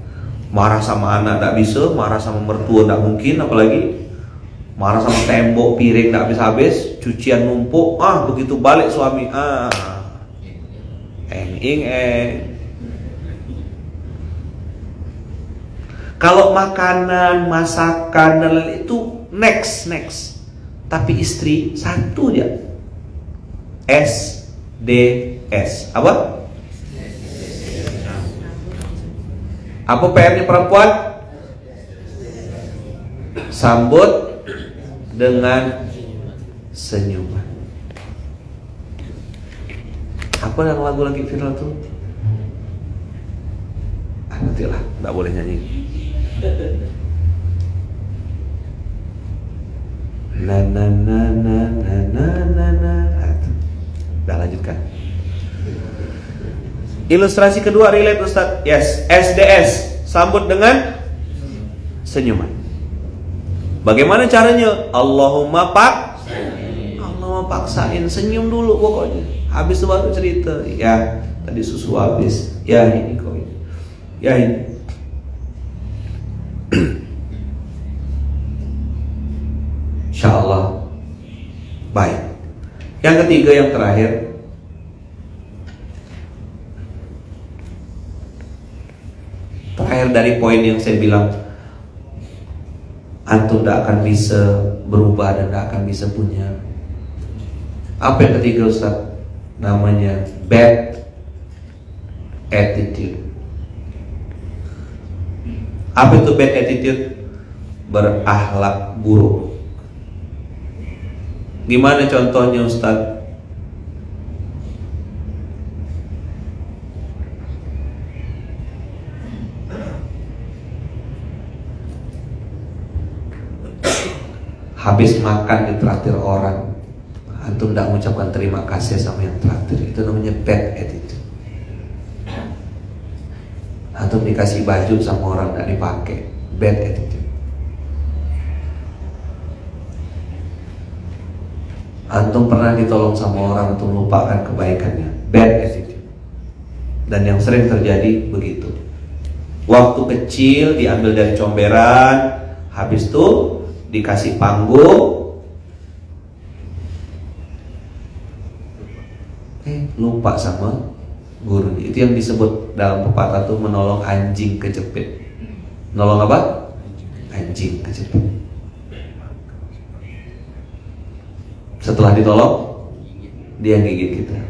Marah sama anak tidak bisa, marah sama mertua tidak mungkin, apalagi marah sama tembok, piring tidak habis-habis, cucian numpuk, begitu balik suami, Kalau makanan, masakan dan lain itu next. Tapi istri satu aja. SDS. Apa? Apa PR-nya perempuan? Sambut dengan senyuman. Apa yang lagu lagi viral tuh? Nantilah, nggak boleh nyanyi. Na na na na na na na na. Dah lanjutkan. Ilustrasi kedua relate Ustaz. Yes, SDS sambut dengan senyuman. Bagaimana caranya? Allahumma paksain senyum dulu pokoknya. Habis itu baru cerita. Ya, tadi susu habis. Ya ini kok ini. Ya ini. Insyaallah. Baik. Yang ketiga, yang terakhir, dari poin yang saya bilang, antum tidak akan bisa berubah dan tidak akan bisa punya. Apa yang ketiga Ustaz? Namanya bad attitude. Apa itu bad attitude? Berakhlak buruk. Gimana contohnya Ustaz? Habis makan ditraktir orang, antum tidak mengucapkan terima kasih sama yang traktir, itu namanya bad attitude. Antum dikasih baju sama orang tidak dipakai, bad attitude. Antum pernah ditolong sama orang, antum lupakan kebaikannya, bad attitude. Dan yang sering terjadi begitu. Waktu kecil diambil dari comberan, habis itu dikasih panggung, lupa sama guru. Itu yang disebut dalam pepatah tuh menolong anjing kejepit. Menolong apa? Anjing kejepit. Setelah ditolong, dia gigit kita.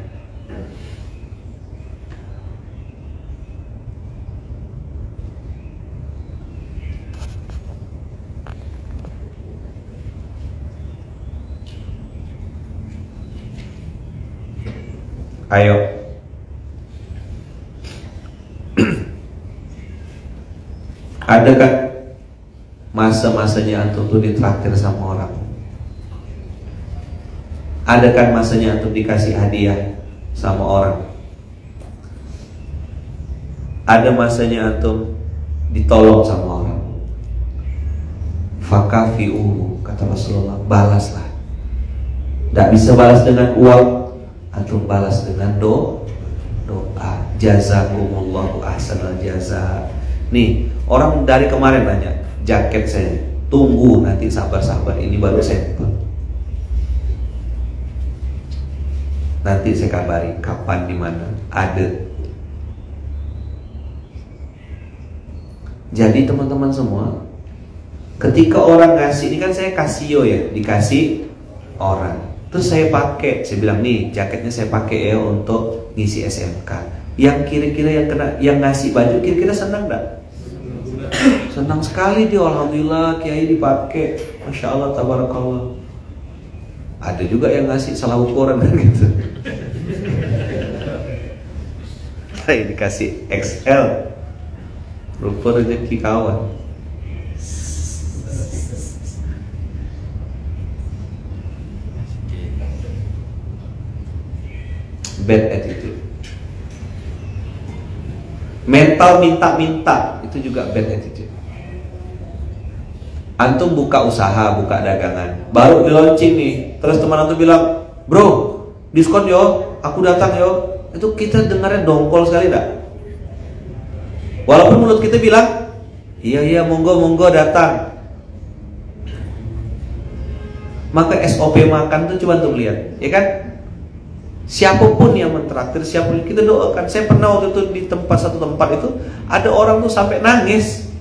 Ayo. Adakah masa-masanya antum tuh ditraktir sama orang? Adakah masanya antum dikasih hadiah sama orang? Ada masanya antum ditolong sama orang? Fakafi'uhu, kata Rasulullah, balaslah. Tidak bisa balas dengan uang, antum balas dengan doa. Jazakumullahu ahsanal jaza. Nih, orang dari kemarin nanya jaket saya, tunggu nanti sabar-sabar, ini baru sampel. Nanti saya kabari kapan, di mana, ada. Jadi teman-teman semua, ketika orang ngasih, ini kan saya kasio ya, dikasih orang. Terus saya pakai, saya bilang nih jaketnya saya pakai ya untuk ngisi SMK. Yang kira-kira yang ngasih baju kira-kira senang enggak? Senang sekali dia, alhamdulillah Kiai dipakai, masya Allah tabarakallah. Ada juga yang ngasih salah ukuran kan gitu. Saya dikasih XL, rupa rezeki kawan. Bad attitude. Mental minta-minta, itu juga bad attitude. Antum buka usaha, buka dagangan, baru di launching nih, terus teman antum bilang, bro, diskon yo, aku datang yo. Itu kita dengarnya dongkol sekali dah. Walaupun mulut kita bilang, iya monggo datang. Maka SOP makan tuh coba tuh lihat, ya kan? Siapapun yang mentraktir, siapapun kita doakan. Saya pernah waktu itu di satu tempat itu ada orang tuh sampai nangis.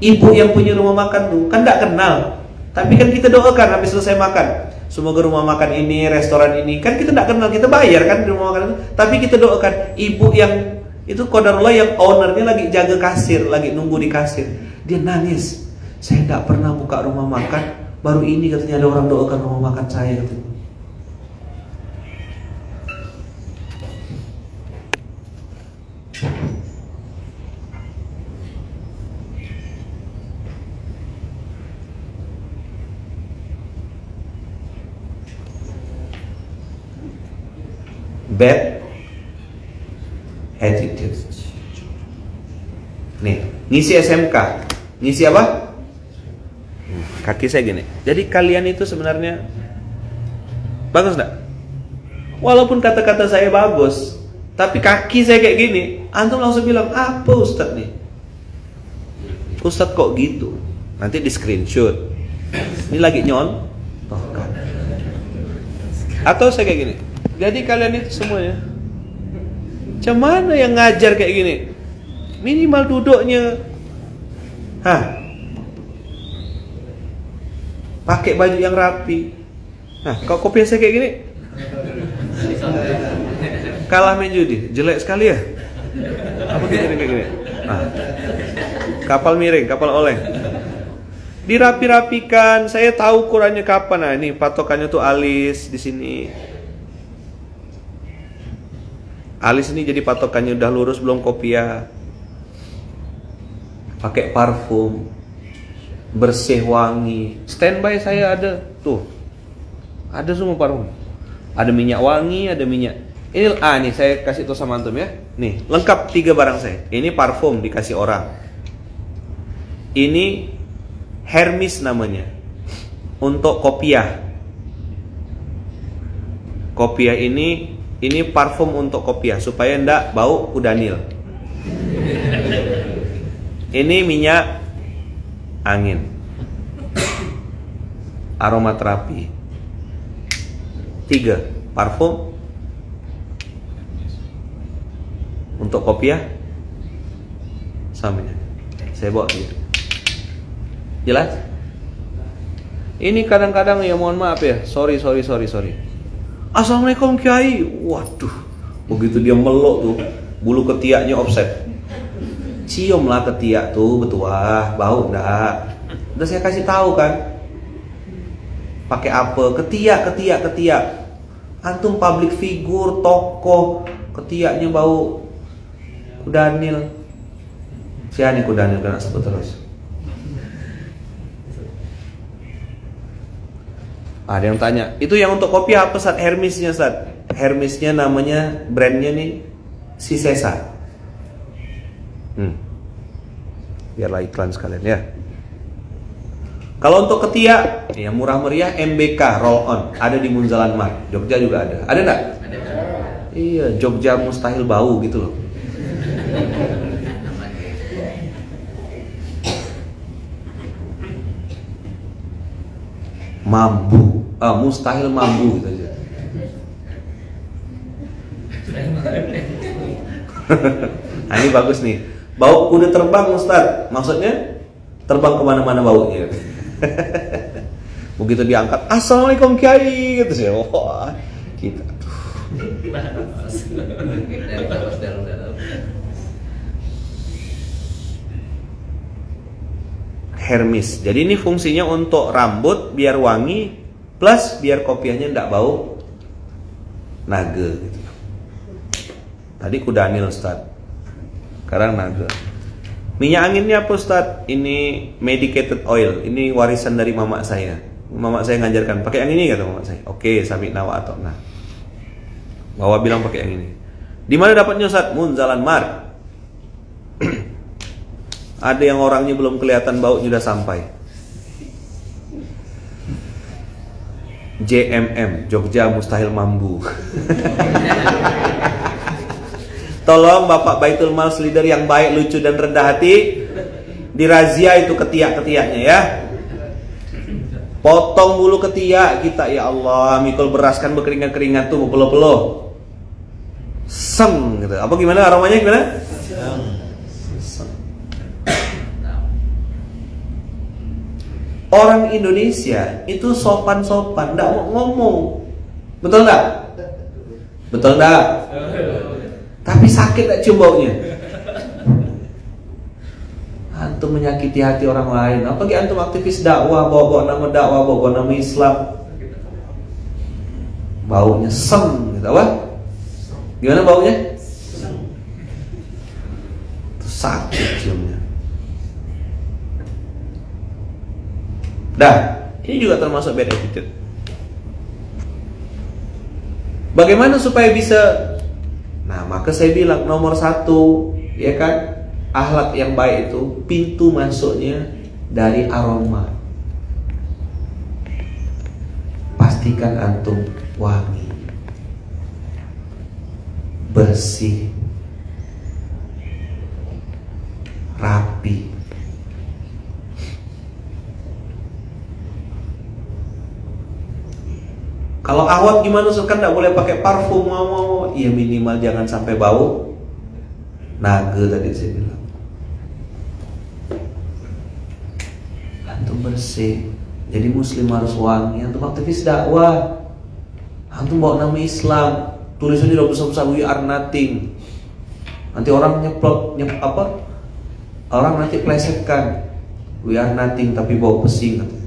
Ibu yang punya rumah makan tuh kan tidak kenal, tapi kan kita doakan habis selesai makan, semoga rumah makan ini, restoran ini, kan kita tidak kenal, kita bayar kan di rumah makan itu, tapi kita doakan. Ibu yang itu qadarullah, yang ownernya lagi jaga kasir, lagi nunggu di kasir, dia nangis. Saya tidak pernah buka rumah makan Baru ini katanya ada orang doakan rumah makan saya katanya. Bad attitude. Nih, ngisi SMK. Ngisi apa? Kaki saya gini. Jadi kalian itu sebenarnya bagus enggak? Walaupun kata-kata saya bagus, tapi kaki saya kayak gini, antum langsung bilang, apa Ustadz nih? Ustadz kok gitu? Nanti di screenshot. Ini lagi nyontohkan. Atau saya kayak gini. Jadi kalian itu semuanya, macam mana yang ngajar kayak gini? Minimal duduknya, pakai baju yang rapi. Kalau kopi saya kayak gini, kalah main judi, jelek sekali ya. Apa gini kayak gini? Kapal miring, kapal oleng. Dirapi-rapikan. Saya tahu ukurannya kapan. Nah, ini patokannya tuh alis di sini. Alis ini jadi patokannya udah lurus belum kopiah. Pakai parfum, bersih wangi. Standby saya ada tuh. Ada semua parfum. Ada minyak wangi, ada minyak. Ini nih saya kasih tuh sama antum ya. Nih, lengkap 3 barang saya. Ini parfum dikasih orang. Ini Hermes namanya. Untuk kopiah. Kopiah ini parfum untuk kopiah supaya ndak bau udanil. Ini minyak angin, aromaterapi. 3 parfum untuk kopiah sama minyak. Saya bawa gitu. Jelas? Ini kadang-kadang ya mohon maaf ya, sorry. Assalamualaikum Kiai. Waduh, begitu dia meluk tuh, bulu ketiaknya offset. Ciumlah ketiak tuh, betuah, bau enggak? Udah saya kasih tahu kan. Pakai apa? Ketiak. Antum public figure, tokoh, ketiaknya bau kudanil. Siapa nih kudanil kena sebut terus? Ada yang tanya, itu yang untuk kopi apa Ustaz? Hermesnya Ustaz. Hermesnya namanya, brandnya nih Sisesa. Biarlah iklan sekalian ya. Kalau untuk ketiak, yang murah meriah MBK Roll On, ada di Munzalan Mart. Jogja juga ada. Ada enggak? Ada. Iya, Jogja mustahil bau gitu loh. Mambu, mustahil mambu gitu aja. Nah, ini bagus nih. Bau kuda terbang Ustaz. Maksudnya terbang kemana-mana baunya. Begitu diangkat, Assalamualaikum Kiai gitu sih. Wah, kita. Hermes. Jadi ini fungsinya untuk rambut biar wangi, plus biar kopiahnya tidak bau naga gitu. Tadi kudanil Ustaz, sekarang naga. Minyak anginnya apa Ustaz? Ini medicated oil. Ini warisan dari mama saya. Mama saya ngajarkan pakai yang ini kata mama saya. Oke, sami nawa atau nah. Bawa bilang pakai yang ini. Di mana dapatnya Ustaz? Munzalan Mart. Ada yang orangnya belum kelihatan baunya udah sampai. JMM, Jogja Mustahil Mambu. Tolong Bapak Baitul Mal leader yang baik, lucu dan rendah hati, dirazia itu ketiak-ketiaknya ya. Potong bulu ketiak kita ya Allah, mikul beraskan berkeringat-keringat tuh pelo-pelo. Seng gitu. Apa gimana aromanya gimana? Orang Indonesia itu sopan-sopan, enggak mau ngomong. Betul enggak? Betul enggak? Tapi sakit enggak cium baunya? Antum menyakiti hati orang lain. Apalagi antum aktivis dakwah, bawa nama dakwah, bawa nama Islam, baunya sem, gitu apa? Gimana baunya? Sakit ciumnya. Dah, ini juga termasuk bad attitude. Bagaimana supaya bisa? Nah, maka saya bilang nomor satu, ya kan, akhlak yang baik itu pintu masuknya dari aroma. Pastikan antum wangi, bersih, rapi. Kalau awat gimana, kan nggak boleh pakai parfum, mau ya minimal jangan sampai bau naga tadi saya bilang. Antum bersih, jadi muslim harus wangi. Antum aktivis dakwah, antum bawa nama Islam, tulisannya udah besar-besar, we are nothing. Nanti orang orang nanti plesetkan, we are nothing tapi bawa pesing.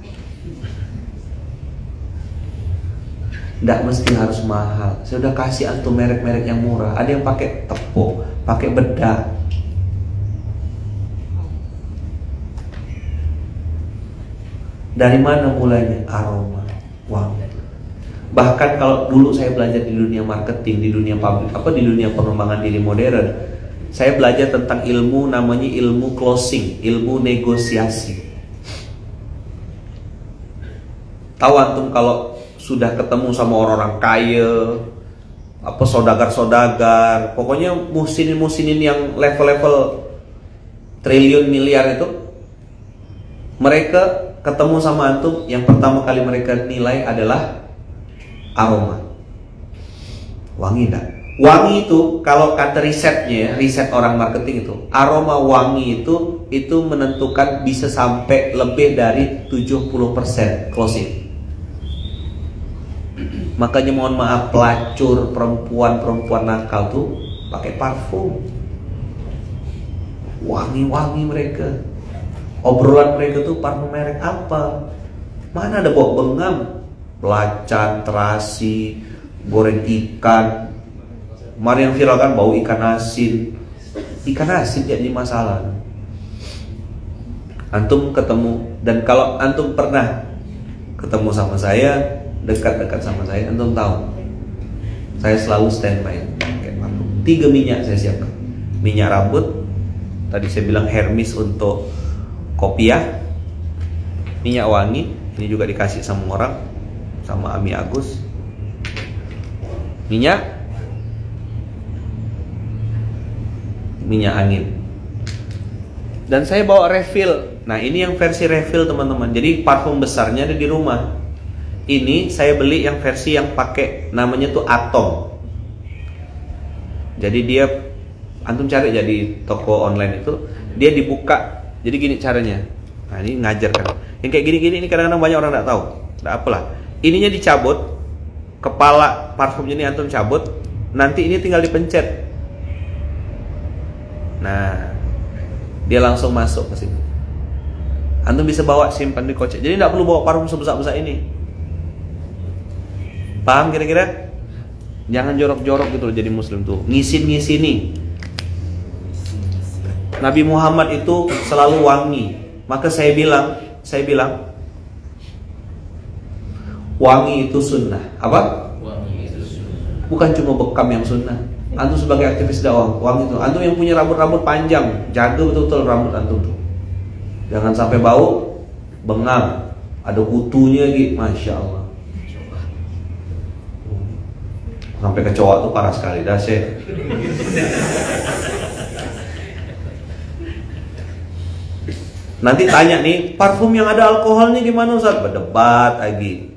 Nggak mesti harus mahal. Saya udah kasih antum merek-merek yang murah. Ada yang pakai tepung, pakai bedak. Dari mana mulainya? Aroma, wangi. Bahkan kalau dulu saya belajar di dunia marketing, di dunia publik, di dunia pengembangan diri modern, saya belajar tentang ilmu namanya ilmu closing, ilmu negosiasi. Tahu antum kalau sudah ketemu sama orang-orang kaya, saudagar-saudagar, pokoknya musinin yang level-level triliun miliar itu, mereka ketemu sama antum, yang pertama kali mereka nilai adalah aroma. Wangi enggak? Wangi itu kalau kata risetnya, riset orang marketing itu, aroma wangi itu menentukan bisa sampai lebih dari 70% closing. Makanya mohon maaf, pelacur, perempuan nakal tuh pakai parfum. Wangi-wangi mereka. Obrolan mereka tuh parfum merek apa? Mana ada bau bengam? Belacan, terasi, goreng ikan. Kemarin yang viral kan bau ikan asin. Ikan asin jadi masalah. Antum ketemu, dan kalau antum pernah ketemu sama saya, dekat-dekat sama saya, antum tahu saya selalu standby pakai parfum. 3 minyak saya siapkan. Minyak rambut, tadi saya bilang Hermes untuk kopiah. Minyak wangi, ini juga dikasih sama orang, sama Ami Agus. Minyak angin. Dan saya bawa refill. Nah, ini yang versi refill teman-teman. Jadi parfum besarnya ada di rumah. Ini saya beli yang versi yang pakai namanya tuh Atom. Jadi dia, antum cari jadi toko online itu, dia dibuka. Jadi gini caranya. Nah, ini ngajar kan. Yang kayak gini-gini ini kadang-kadang banyak orang nggak tahu. Nggak apalah. Ininya dicabut, kepala parfumnya ini antum cabut, nanti ini tinggal dipencet. Nah, dia langsung masuk ke sini. Antum bisa bawa, simpan di kocek. Jadi nggak perlu bawa parfum sebesar-besar ini. Paham kira-kira? Jangan jorok-jorok gitu loh jadi muslim tuh. Ngisin-ngisini. Nabi Muhammad itu selalu wangi. Maka saya bilang wangi itu sunnah. Apa?
Wangi itu sunnah.
Bukan cuma bekam yang sunnah. Antum sebagai aktivis dakwah, wangi itu. Antum yang punya rambut panjang, jaga betul-betul rambut antum tuh. Jangan sampai bau bengam, ada kutunya gitu, masya Allah. Sampai kecoa tuh parah sekali, dahsyat. Nanti tanya nih, parfum yang ada alkoholnya gimana Ustaz? Berdebat lagi,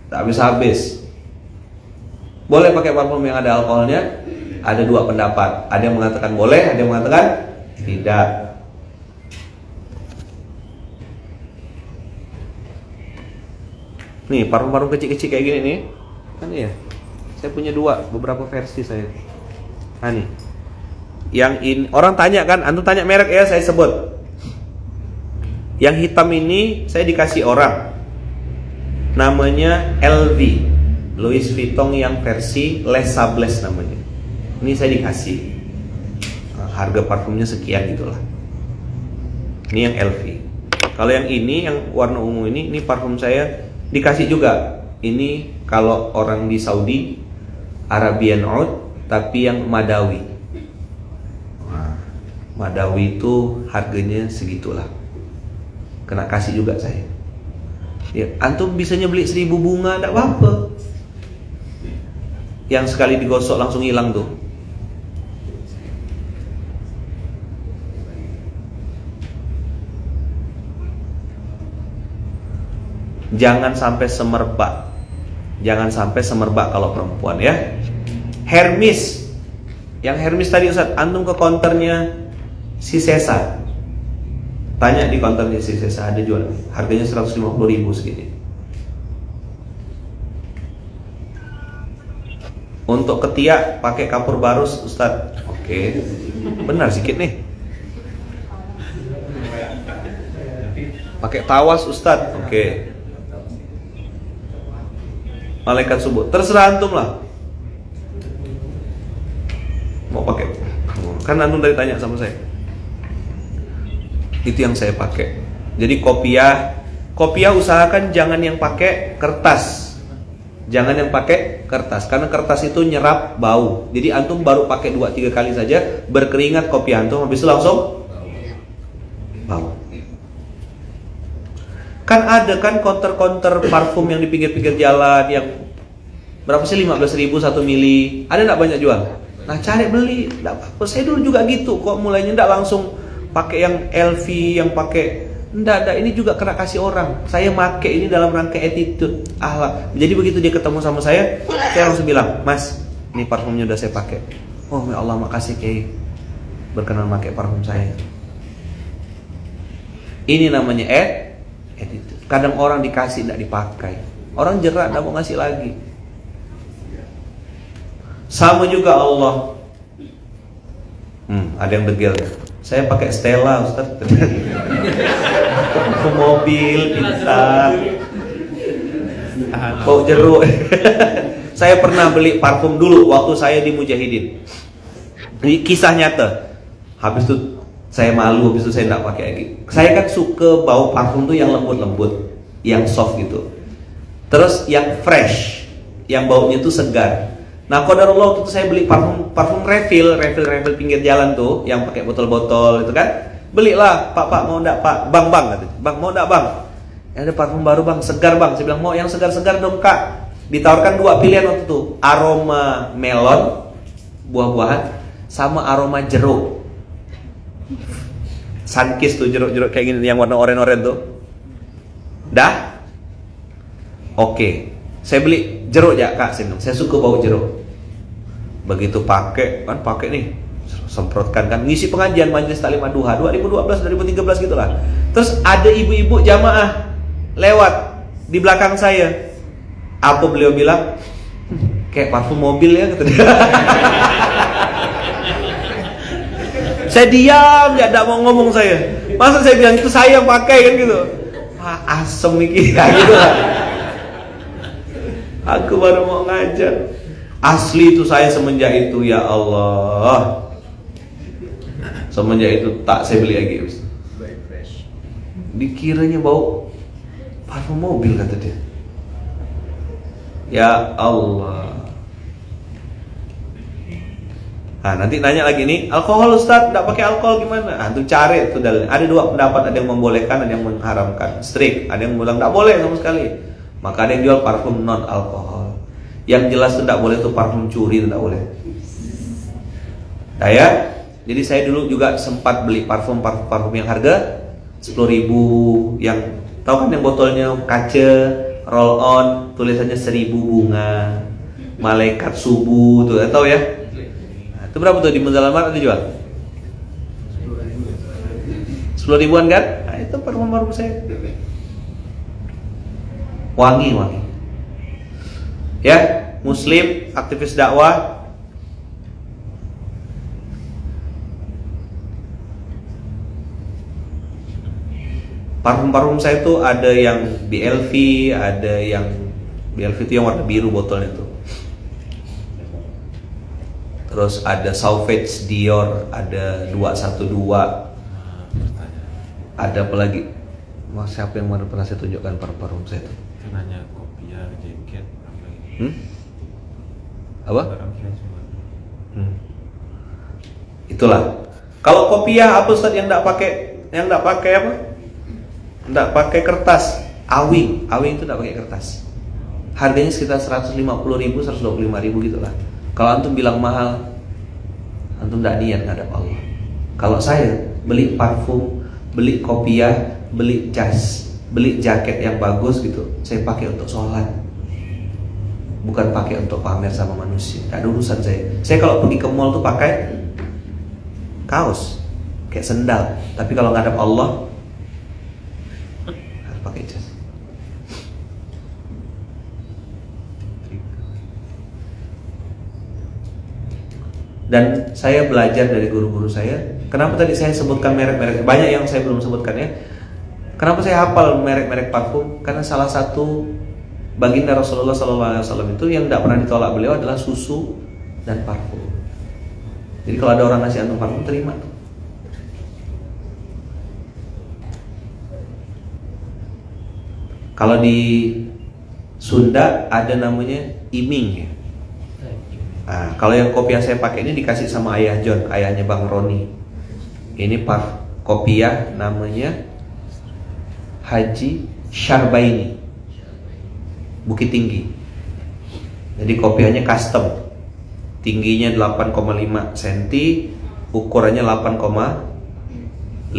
tak habis-habis. Boleh pakai parfum yang ada alkoholnya? Ada 2 pendapat. Ada yang mengatakan boleh, ada yang mengatakan tidak. Nih parfum-parfum kecil-kecil kayak gini nih, kan ya. Saya punya beberapa versi saya. Nah nih, yang ini orang tanya kan, antum tanya merek ya, saya sebut. Yang hitam ini saya dikasih orang, namanya LV, Louis Vuitton yang versi Les Sables namanya. Ini saya dikasih, harga parfumnya sekian gitulah. Ini yang LV. Kalau yang ini yang warna ungu ini parfum saya dikasih juga. Ini kalau orang di Saudi Arabian Oud, tapi yang Madawi. Madawi itu harganya segitulah. Kena kasih juga saya. Ya, antum bisanya beli 1000 bunga enggak apa-apa. Yang sekali digosok langsung hilang tuh. Jangan sampai semerbak. Jangan sampai semerbak kalau perempuan ya. Hermes. Yang Hermes tadi Ustaz, antum ke counternya si Sesa. Tanya di counternya si Sesa ada jual. Harganya 150.000 segini. Untuk ketiak pakai kapur barus Ustaz. Oke. Benar sedikit nih. Pakai tawas Ustaz. Oke. Malaikat subuh. Terserah antum lah. Mau pakai. Kan antum tadi tanya sama saya. Itu yang saya pakai. Jadi kopiah usahakan jangan yang pakai kertas. Jangan yang pakai kertas karena kertas itu nyerap bau. Jadi antum baru pakai 2-3 kali saja berkeringat kopiah antum, habis itu langsung bau. Kan ada kan counter-counter parfum yang di pinggir-pinggir jalan yang berapa sih 15.000 1 mili. Ada enggak banyak jual? Nah, cari beli. Enggak apa-apa. Saya dulu juga gitu kok, mulainya enggak langsung pakai yang LV, yang pakai enggak, ini juga kena kasih orang. Saya pakai ini dalam rangka attitude, akhlak. Jadi begitu dia ketemu sama saya langsung bilang, "Mas, ini parfumnya udah saya pakai." "Oh, ya Allah, makasih Kiai. Berkenan pakai parfum saya." Ini namanya attitude. Kadang orang dikasih enggak dipakai. Orang jerak enggak mau ngasih lagi. Sama juga Allah. Ada yang degil ya. Saya pakai Stella Ustaz. Ke mobil kita. Bau jeruk. Saya pernah beli parfum dulu waktu saya di Mujahidin. Ini kisah nyata. Habis itu saya malu, habis itu saya enggak pakai lagi. Saya kan suka bau parfum tuh yang lembut-lembut, yang soft gitu. Terus yang fresh, yang baunya tuh segar. Nah, qadarullah waktu itu saya beli parfum refill pinggir jalan tuh, yang pakai botol-botol itu kan. Belilah, Pak mau enggak Pak? Bang katanya. Bang mau enggak Bang? Ada parfum baru Bang, segar Bang. Saya bilang mau yang segar-segar dong Kak. Ditawarkan 2 pilihan waktu itu, aroma melon, buah-buahan, sama aroma jeruk. Sunkist tuh jeruk-jeruk kayak gini yang warna oranye tuh. Dah? Oke. Saya beli jeruk ya Kak, saya suka bau jeruk. Begitu pakai nih, semprotkan kan, ngisi pengajian Majelis Taklim Ad-Duha 2012 2013 gitulah. Terus ada ibu-ibu jamaah lewat di belakang saya. Apa beliau bilang? Kayak parfum mobil ya kata dia. Saya diam, ya tidak mau ngomong saya. Masa saya bilang itu saya yang pakai kan gitu. Asem nih gitu lah. Aku baru mau ngajar. Asli itu saya semenjak itu ya Allah. Semenjak itu tak saya beli lagi. Dikiranya bau parfum mobil kata dia. Ya Allah. Nah, nanti nanya lagi nih, alkohol Ustaz, enggak pakai alkohol gimana? Ah, tuh cari itu dalilnya. Ada 2 pendapat, ada yang membolehkan, ada yang mengharamkan. Strict, ada yang bilang enggak boleh sama sekali. Maka ada yang jual parfum non alkohol. Yang jelas itu tidak boleh tuh parfum curi, tidak boleh. Nah ya, jadi saya dulu juga sempat beli parfum yang harga 10.000, yang tahu kan yang botolnya kaca, roll on, tulisannya 1000 bunga, malaikat subuh tuh, tahu ya? Nah, itu berapa tuh di Muzalamat ada jual? 10.000-an kan? Nah, itu parfum saya. Wangi. Ya, Muslim, aktivis dakwah. Parfum saya itu ada yang BLV, ada yang BLV itu yang warna biru botolnya itu. Terus ada Sauvage Dior, ada 212. Ada apa lagi? Mas, siapa yang pernah saya tunjukkan parfum saya itu?
Itu nanya kopiah, jaket, apa lagi?
Apa?
Barang fresh semua.
Itulah. Kalau kopiah apa Ustaz yang enggak pakai apa? Enggak pakai kertas. Awing itu enggak pakai kertas. Harganya sekitar 150.000, 125.000 gitu lah. Kalau antum bilang mahal, antum enggak niat ngadap Allah. Kalau saya beli parfum, beli kopiah, beli jas, beli jaket yang bagus gitu, saya pakai untuk sholat, bukan pakai untuk pamer sama manusia. Gak ada urusan saya. Saya kalau pergi ke mall tuh pakai kaos, kayak sendal. Tapi kalau ngadap Allah harus pakai jas. Dan saya belajar dari guru-guru saya. Kenapa tadi saya sebutkan merek-merek? Banyak yang saya belum sebutkan ya. Kenapa saya hafal merek-merek parfum? Karena salah satu baginda Rasulullah SAW itu yang tidak pernah ditolak beliau adalah susu dan parfum. Jadi kalau ada orang ngasih antum parfum, terima. Kalau di Sunda ada namanya iming ya. Nah, kalau yang kopiah saya pakai ini dikasih sama ayah John, ayahnya Bang Roni. Ini kopiah namanya Haji Syarbaini, Bukit Tinggi. Jadi kopiahnya custom, tingginya 8,5 cm, ukurannya 8,5.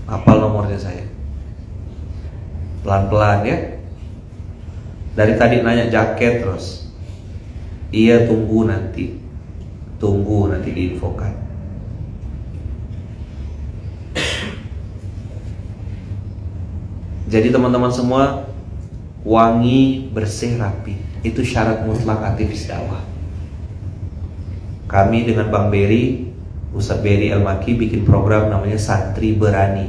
Hafal nomornya saya. Pelan-pelan ya. Dari tadi nanya jaket terus. Iya, tunggu nanti diinfokan. Jadi teman-teman semua, wangi, bersih, rapi, itu syarat mutlak aktivis dakwah. Kami dengan Bang Berry, Ustadz Berry Al-Maki bikin program namanya Santri Berani,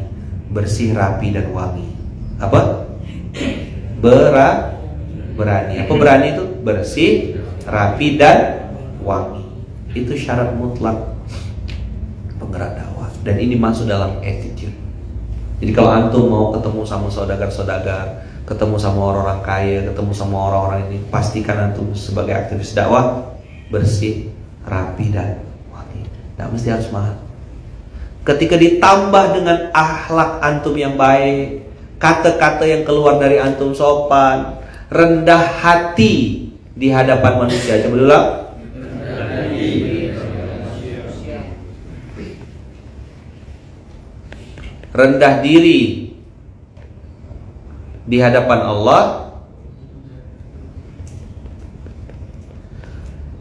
bersih, rapi, dan wangi. Apa? Berani. Apa berani itu? Bersih, rapi, dan wangi. Itu syarat mutlak penggerak dakwah. Dan ini masuk dalam attitude. Jadi kalau antum mau ketemu sama saudagar-saudagar, ketemu sama orang-orang kaya, ketemu sama orang-orang ini, pastikan antum sebagai aktivis dakwah bersih, rapi, dan wangi. Nah, mesti harus mahal. Ketika ditambah dengan akhlak antum yang baik, kata-kata yang keluar dari antum sopan, rendah hati di hadapan manusia. Coba dulu. Rendah diri di hadapan Allah.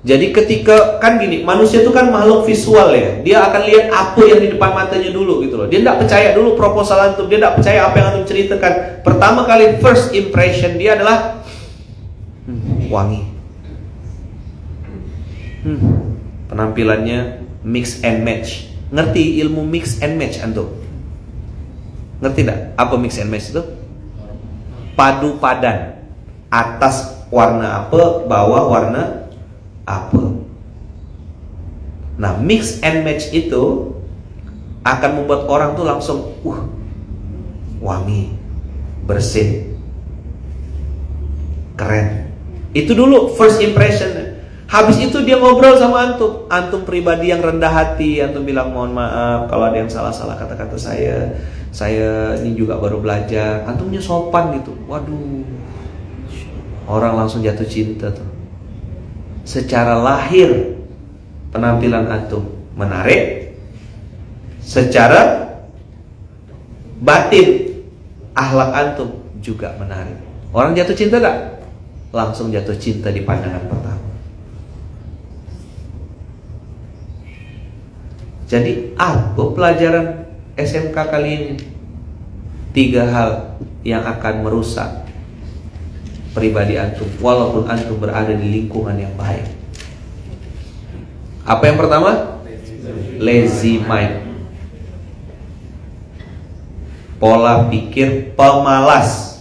Jadi ketika, kan gini, manusia itu kan makhluk visual ya. Dia akan lihat apa yang di depan matanya dulu gitu loh. Dia tidak percaya dulu proposal antum, dia tidak percaya apa yang antum ceritakan. Pertama kali first impression dia adalah wangi. Penampilannya mix and match. Ngerti ilmu mix and match antum? Ngerti tidak? Apa mix and match itu? Padu padan. Atas warna apa, bawah warna apa. Nah, mix and match itu akan membuat orang tuh langsung wangi, bersih, keren. Itu dulu first impression. Habis itu dia ngobrol sama antum. Antum pribadi yang rendah hati, antum bilang mohon maaf kalau ada yang salah-salah kata-kata saya. Saya ini juga baru belajar. Antumnya sopan gitu. Waduh, orang langsung jatuh cinta tuh. Secara lahir penampilan antum menarik, secara batin akhlak antum juga menarik. Orang jatuh cinta gak? Langsung jatuh cinta di pandangan pertama. Jadi apa pelajaran SMK kali ini? 3 hal yang akan merusak pribadi antum walaupun antum berada di lingkungan yang baik. Apa yang pertama? Lazy mind. Pola pikir pemalas.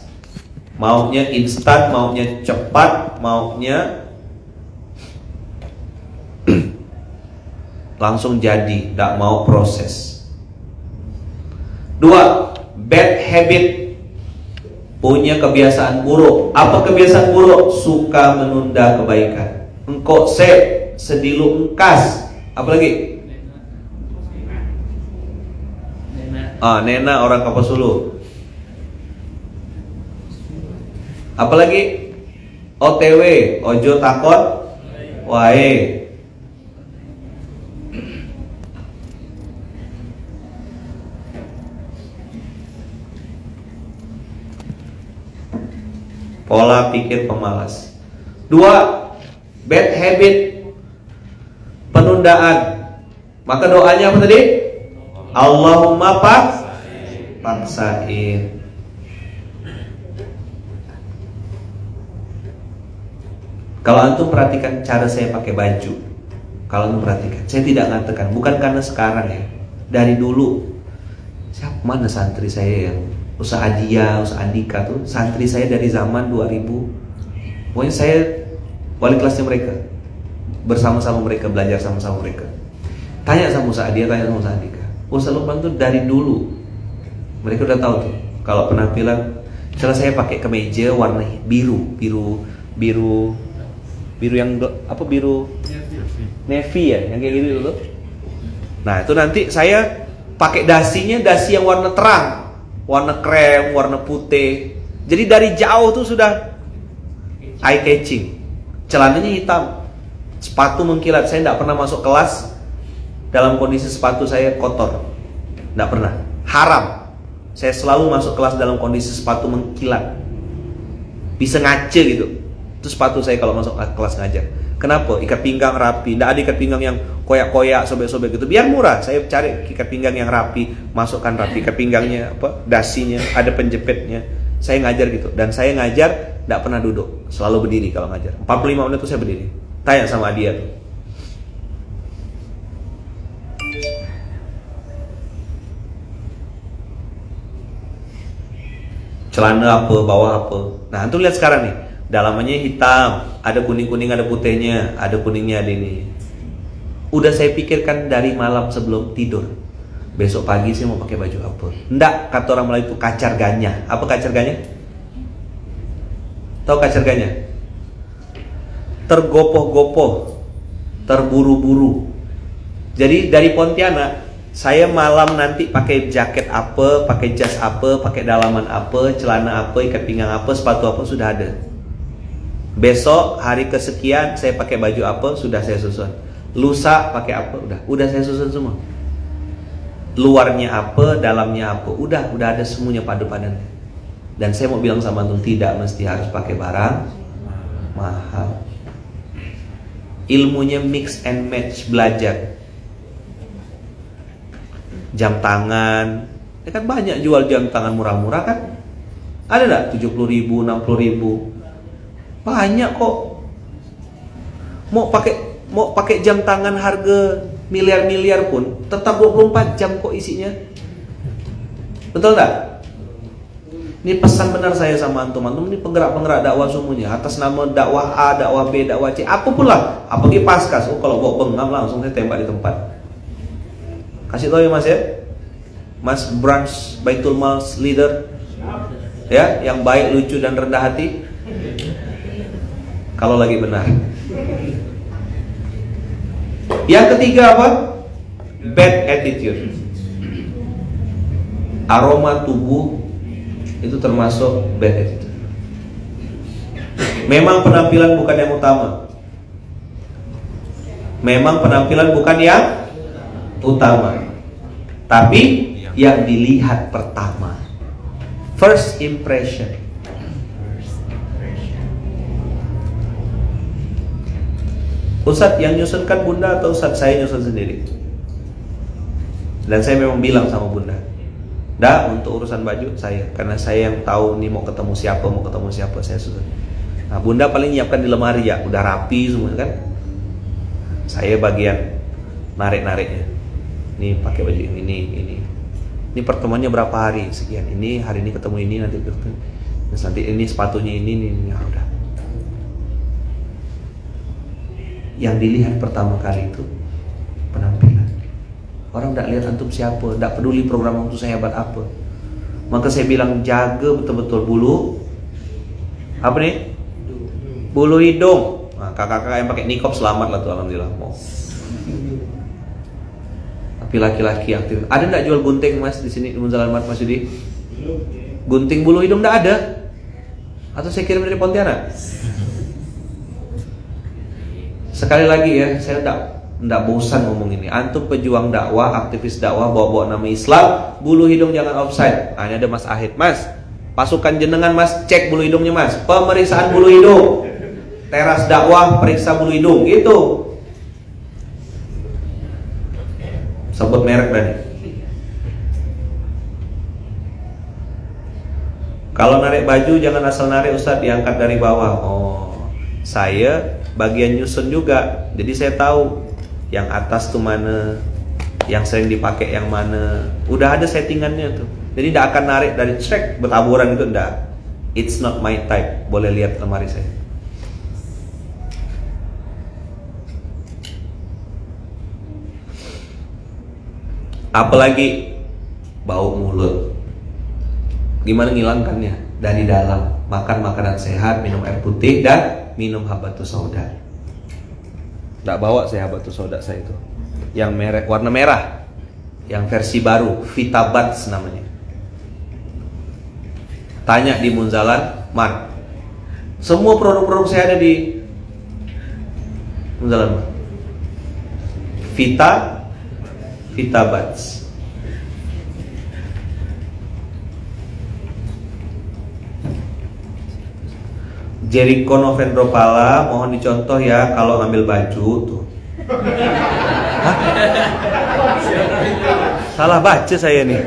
Maunya instan, maunya cepat, maunya langsung jadi, tidak mau proses. 2. Bad habit. Punya kebiasaan buruk. Apa kebiasaan buruk? Suka menunda kebaikan. Engkau sedilu engkas. Apa lagi? Nena orang Kaposulu. Apalagi? OTW, ojo takut wae. Pola pikir pemalas. 2. Bad habit. Penundaan. Maka doanya apa tadi? Allahumma paksain. Kalau antum perhatikan cara saya pakai baju, kalau antum perhatikan, saya tidak mengatakan, bukan karena sekarang ya, dari dulu. Siapa mana santri saya yang Ustaz Adia, Ustaz Andika tuh santri saya dari zaman 2000. Pokoknya saya wali kelasnya mereka, bersama-sama mereka, belajar sama-sama mereka. Tanya sama Ustaz Adia, tanya sama Ustaz Andika. Ustaz Lukman tuh dari dulu mereka udah tahu tuh kalau penampilan. Misalnya saya pakai kemeja warna biru yang biru navy ya, yang kayak gitu dulu. Nah itu nanti saya pakai dasi yang warna terang, warna krem, warna putih. Jadi dari jauh tuh sudah eye catching. Celananya hitam, sepatu mengkilat. Saya tidak pernah masuk kelas dalam kondisi sepatu saya kotor, tidak pernah. Haram. Saya selalu masuk kelas dalam kondisi sepatu mengkilat, bisa ngace gitu. Itu sepatu saya kalau masuk kelas ngajar. Kenapa? Ikat pinggang rapi. Tidak ada ikat pinggang yang koyak-koyak, sobek-sobek gitu. Biar murah. Saya cari ikat pinggang yang rapi, masukkan rapi. Ikat pinggangnya dasinya ada penjepitnya. Saya ngajar gitu. Dan saya ngajar tidak pernah duduk, selalu berdiri kalau ngajar. 45 menit itu saya berdiri. Tanya sama dia tuh. Celana apa, bawah apa. Nah, antum lihat sekarang nih. Dalamannya hitam, ada kuning-kuning, ada putihnya, ada kuningnya, ada ini. Udah saya pikirkan dari malam sebelum tidur. Besok pagi saya mau pakai baju apa. Nggak, kata orang Melayu itu kacar ganya. Apa kacar ganya? Tahu kacar ganya? Tergopoh-gopoh, terburu-buru. Jadi dari Pontianak, saya malam nanti pakai jaket apa, pakai jas apa, pakai dalaman apa, celana apa, ikat pinggang apa, sepatu apa, sudah ada. Besok hari kesekian saya pakai baju apa, sudah saya susun. Lusa pakai apa, udah saya susun semua. Luarnya apa, dalamnya apa, udah ada semuanya padu-padannya. Dan saya mau bilang sama antum, tidak mesti harus pakai barang mahal. Ilmunya mix and match, belajar. Jam tangan, ya kan banyak jual jam tangan murah-murah kan? Ada enggak? 70.000, 60.000. Banyak kok. Mau pakai jam tangan harga miliar-miliar pun tetap 24 jam kok isinya. Betul enggak? Ini pesan benar saya sama antum ini penggerak-penggerak dakwah semuanya atas nama dakwah A, dakwah B, dakwah C, apapun lah. Apalagi paskas. Kalau bawa bengam langsung saya tembak di tempat. Kasih tahu ya Mas ya, Mas branch Baitul Mal leader ya, yang baik, lucu dan rendah hati. Kalau lagi benar. Yang ketiga apa? Bad attitude. Aroma tubuh itu termasuk bad attitude. Memang penampilan bukan yang utama. Memang penampilan bukan yang utama. Tapi yang dilihat pertama, first impression. Ustadz yang nyusunkan bunda atau Ustadz saya nyusun sendiri? Dan saya memang bilang sama bunda, dah untuk urusan baju saya, karena saya yang tahu nih mau ketemu siapa saya susun. Nah bunda paling nyiapkan di lemari ya, udah rapi semua kan. Saya bagian narik-nariknya. Nih pakai baju ini. Ini pertemuannya berapa hari? Sekian. Ini hari ini ketemu ini, nanti ketemu. Terus nanti ini sepatunya ini. Ya udah. Yang dilihat pertama kali itu penampilan. Orang tidak lihat antum siapa, tidak peduli program antum sehebat apa. Maka saya bilang jaga betul-betul bulu apa nih? Bulu hidung. Nah, kakak-kakak yang pakai nikop selamat lah tuh, alhamdulillah. Mau. Tapi laki-laki aktif. Ada nggak jual gunting mas di sini di Munzalan Mart Mas Yudi? Gunting bulu hidung nggak ada? Atau saya kirim dari Pontianak? Sekali lagi ya, saya nggak bosan ngomong ini. Antum pejuang dakwah, aktivis dakwah, bawa-bawa nama Islam, bulu hidung jangan offside. Nah, ini ada Mas Ahid, Mas. Pasukan jenengan Mas, cek bulu hidungnya Mas. Pemeriksaan bulu hidung. Teras dakwah, periksa bulu hidung. Gitu. Sebut merek berani. Kalau narik baju jangan asal narik Ustadz, diangkat dari bawah. Oh, saya bagian nyusun juga. Jadi saya tahu yang atas tuh mana, yang sering dipakai yang mana. Udah ada settingannya tuh. Jadi tidak akan narik dari track bertaburan itu, enggak. It's not my type. Boleh lihat lemari saya. Apalagi bau mulut. Gimana ngilangkannya? Dari dalam. Makan makanan sehat, minum air putih, dan minum habatus sauda. Nggak bawa saya habatus sauda saya itu. Yang merek warna merah. Yang versi baru, Vitabats namanya. Tanya di Munzalan Mart. Semua produk-produk saya ada di Munzalan Mart. Vitabats. Jericho Novendropala, mohon dicontoh ya kalau ngambil baju tuh. Hah? Salah baca saya nih.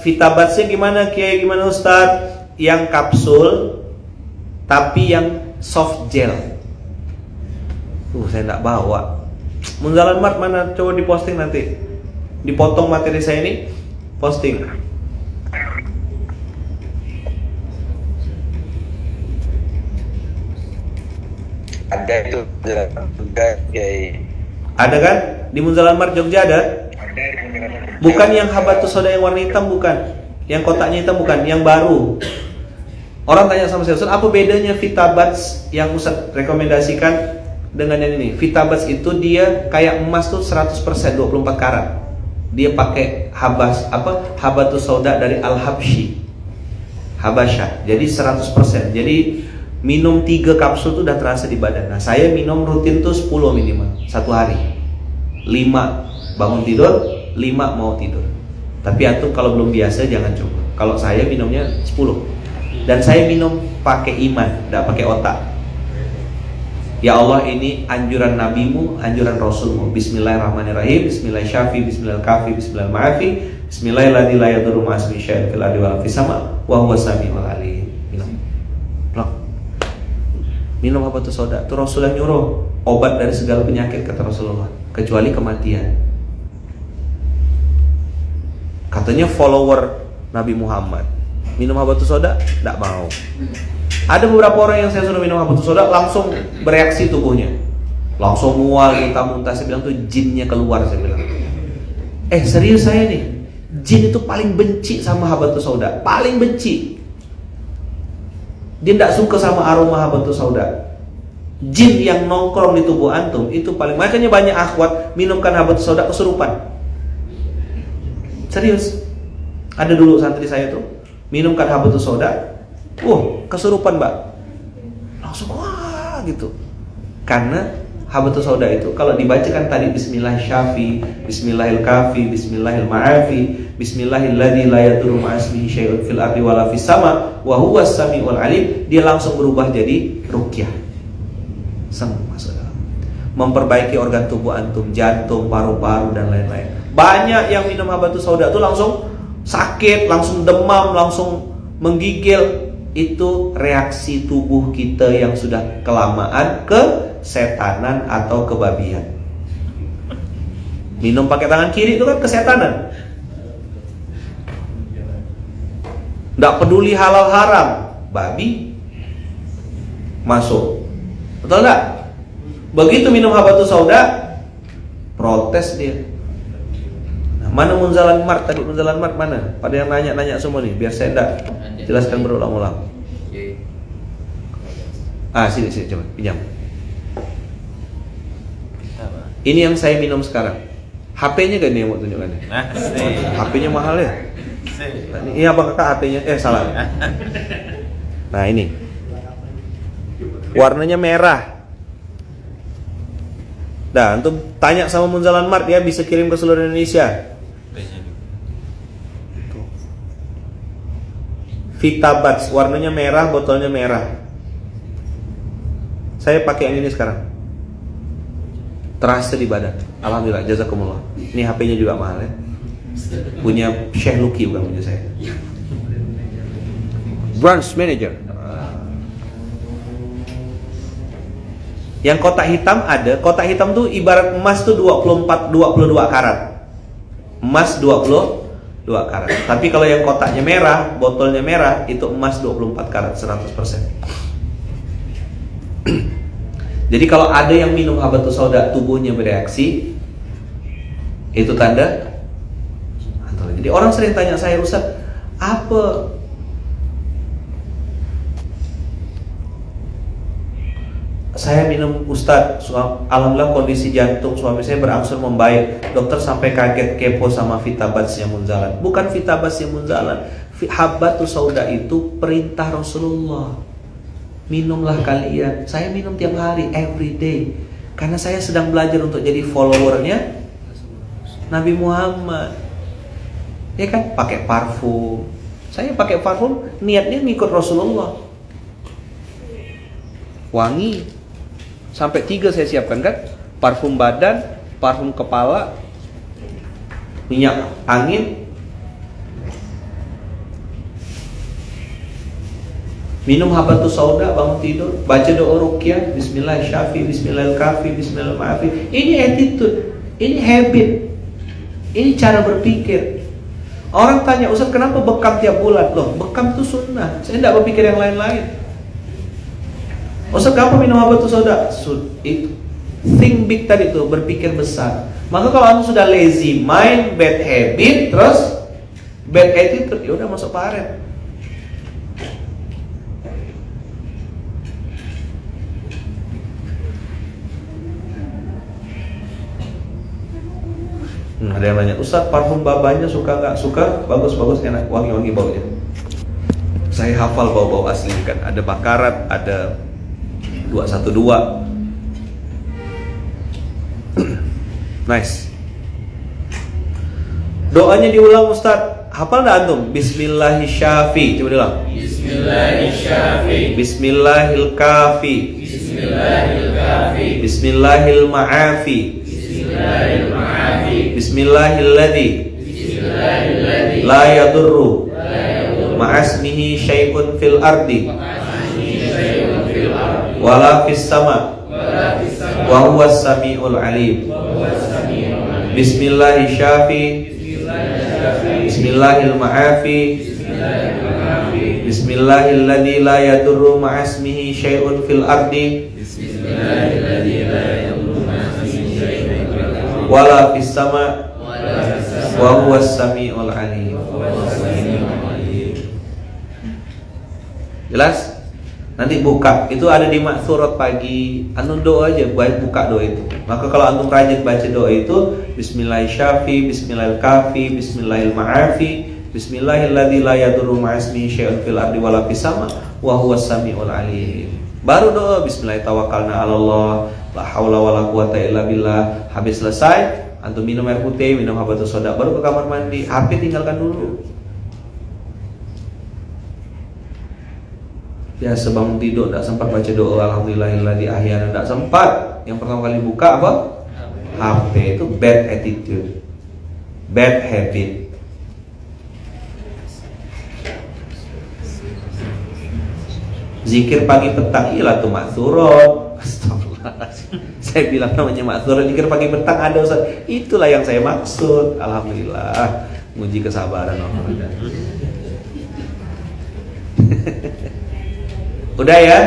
Vitabatsnya gimana Kiai, gimana Ustadz? Yang kapsul tapi yang soft gel. Saya enggak bawa. Munzalan Mart mana? Coba diposting nanti. Dipotong materi saya ini, posting.
Ada itu juga Kiai.
Ada kan? Di Munzalan Mart Jogja ada? Bukan yang habatus sauda yang warna hitam, bukan. Yang kotaknya hitam, bukan. Yang baru. Orang tanya sama saya, Ustaz, apa bedanya Vitabats yang Ustaz rekomendasikan dengan yang ini? Vitabats itu dia kayak emas tuh 100%, 24 karat. Dia pakai habatus sauda dari Al-Habsyi, Habasyah. Jadi 100%. Jadi minum 3 kapsul tuh udah terasa di badan. Nah, saya minum rutin tuh 10 minimal satu hari. 5 bangun tidur, 5 mau tidur. Tapi antum kalau belum biasa jangan coba. Kalau saya minumnya 10. Dan saya minum pakai iman, tidak pakai otak. Ya Allah, ini anjuran nabimu, anjuran rasulmu. Bismillahirrahmanirrahim. Bismillahirrahmanirrahim. Bismillahirrahmanirrahim. Bismillahirrahmanirrahim. Bismillahirrahmanirrahim. La yadurru ma'asmi syai'un fil ardi wa fis sama wa huwa samiul alim. Minum habatus sauda. Itu Rasul yang nyuruh. Obat dari segala penyakit kata Rasulullah, kecuali kematian. Katanya follower Nabi Muhammad minum habatus sauda, tidak mau. Ada beberapa orang yang saya suruh minum habatus sauda langsung bereaksi tubuhnya, langsung mual, muntah-muntah. Saya bilang tuh jinnya keluar, saya bilang. Serius saya nih, jin itu paling benci sama habatus sauda, paling benci. Dia tidak suka sama aroma habatus sauda. Jin yang nongkrong di tubuh antum itu paling, makanya banyak akhwat minumkan habatus sauda kesurupan. Serius. Ada dulu santri saya tuh minumkan habatus sauda, kesurupan mbak, langsung wah gitu. Karena habatus sauda itu kalau dibacakan tadi Bismillah syafi, Bismillahil kafi, Bismillahil ma'afi, Bismillahilladzi la yadurru ma'asmihi syai'un fil ardi wala fis sama wa huwas samiul alim, dia langsung berubah jadi ruqyah. Masuk dalam. Memperbaiki organ tubuh antum, jantung, paru-paru dan lain-lain. Banyak yang minum habatus sauda itu langsung sakit, langsung demam, langsung menggigil. Itu reaksi tubuh kita yang sudah kelamaan kesetanan atau kebabian. Minum pakai tangan kiri itu kan kesetanan. Nggak peduli halal haram, babi masuk. Betul nggak? Begitu minum habatus sauda, protes dia. Nah, mana munzalan mart tadi? Munzalan mart mana? Pada yang nanya-nanya semua nih, biar saya enggak jelaskan berulang-ulang. Sini coba pinjam. Ini yang saya minum sekarang. HP-nya gak nih yang mau tunjukkan? HP-nya mahal ya? Ini apa kakak HP-nya? Salah. Nah ini, warnanya merah. Dah, antum tanya sama Munzalan Mart, dia bisa kirim ke seluruh Indonesia. Vitabats, warnanya merah, botolnya merah. Saya pakai yang ini sekarang. Terasa di badan. Alhamdulillah, jazakumullah. Ini HP-nya juga mahal ya. Punya Syekh Luki bukan punya saya. Branch manager. Yang kotak hitam ada. Kotak hitam tuh ibarat emas tuh 22 karat. Emas 22 karat. Tapi kalau yang kotaknya merah, botolnya merah, itu emas 24 karat 100%. Jadi kalau ada yang minum habatus sauda tubuhnya bereaksi, itu tanda. Jadi orang sering tanya saya, Ustaz, apa saya minum, Ustaz, alhamdulillah kondisi jantung suami saya berangsur membaik. Dokter sampai kaget kepo sama Vitabatsnya Munzalan. Bukan Vitabatsnya Munzalan, habatus sauda itu perintah Rasulullah. Minumlah kalian. Saya minum tiap hari, every day. Karena saya sedang belajar untuk jadi followernya Nabi Muhammad. Ya kan, pakai parfum. Saya pakai parfum niatnya ngikut Rasulullah. Wangi. Sampai 3 saya siapkan kan. Parfum badan, parfum kepala, minyak angin. Minum habatus sauda, bangun tidur, baca doa ruqyah, bismillah syafi, bismillah kafi, bismillah maafi. Ini attitude, ini habit, ini cara berpikir. Orang tanya, Ustaz kenapa bekam tiap bulan? Loh, bekam itu sunnah. Saya tidak berpikir yang lain-lain. Ustaz kenapa minum habatus sauda? Itu think big tadi tuh, berpikir besar. Maka kalau anda sudah lazy mind, bad habit, terus bad attitude, ya udah masuk paret. Ada yang nanya, Ustaz parfum babanya suka nggak? Suka, bagus-bagus, enak, wangi-wangi baunya. Saya hafal bau-bau asli kan. Ada Bakarat, ada 212. Nice. Doanya diulang Ustaz. Hafal nggak antum? Bismillahirrahmanirrahim. Coba diulang. Bismillahirrahmanirrahim. Bismillahilkafi. Bismillahilkafi. Bismillahilmaafi. Bismillahirrahmanirrahim. Bismillahilladzi la yadurru ma'asmihi syai'un fil ardi wala fis sama wa huwas samiul alim. Bismillahir syafi. Bismillahil ma'afi. Bismillahilladzi la yadurru ma'asmihi syai'un fil ardi wala fis sama wa huwas samiul alim. Jelas? Nanti buka, itu ada di Ma'thurat pagi. Antum doa aja, baik buka doa itu. Maka kalau antum rajin baca doa itu, Bismillahirrahmanirrahim, Bismillahirkafi, Bismillahilmaafi, Bismillahilladzi la yadurru ma'asmihi syai'un fil ardi wala fis sama wa huwas samiul alim. Baru doa Bismillahirrahmanirrahim 'alallah, la haula wala quwata illa billah. Habis selesai, antum minum air putih, minum habatus sauda, baru ke kamar mandi. HP tinggalkan dulu. Biasa bangun tidur tidak sempat baca doa alhamdulillahilladzi ahyana, tidak sempat. Yang pertama kali buka apa? HP. Itu bad attitude, bad habit. Zikir pagi petang ialah tuh Ma'thurat. Astagfirullahaladzim. Saya bilang namanya ma'dzur, nyikir pagi petang ada Ustaz. Itulah yang saya maksud. Alhamdulillah, muji kesabaran orang ada. Udah ya?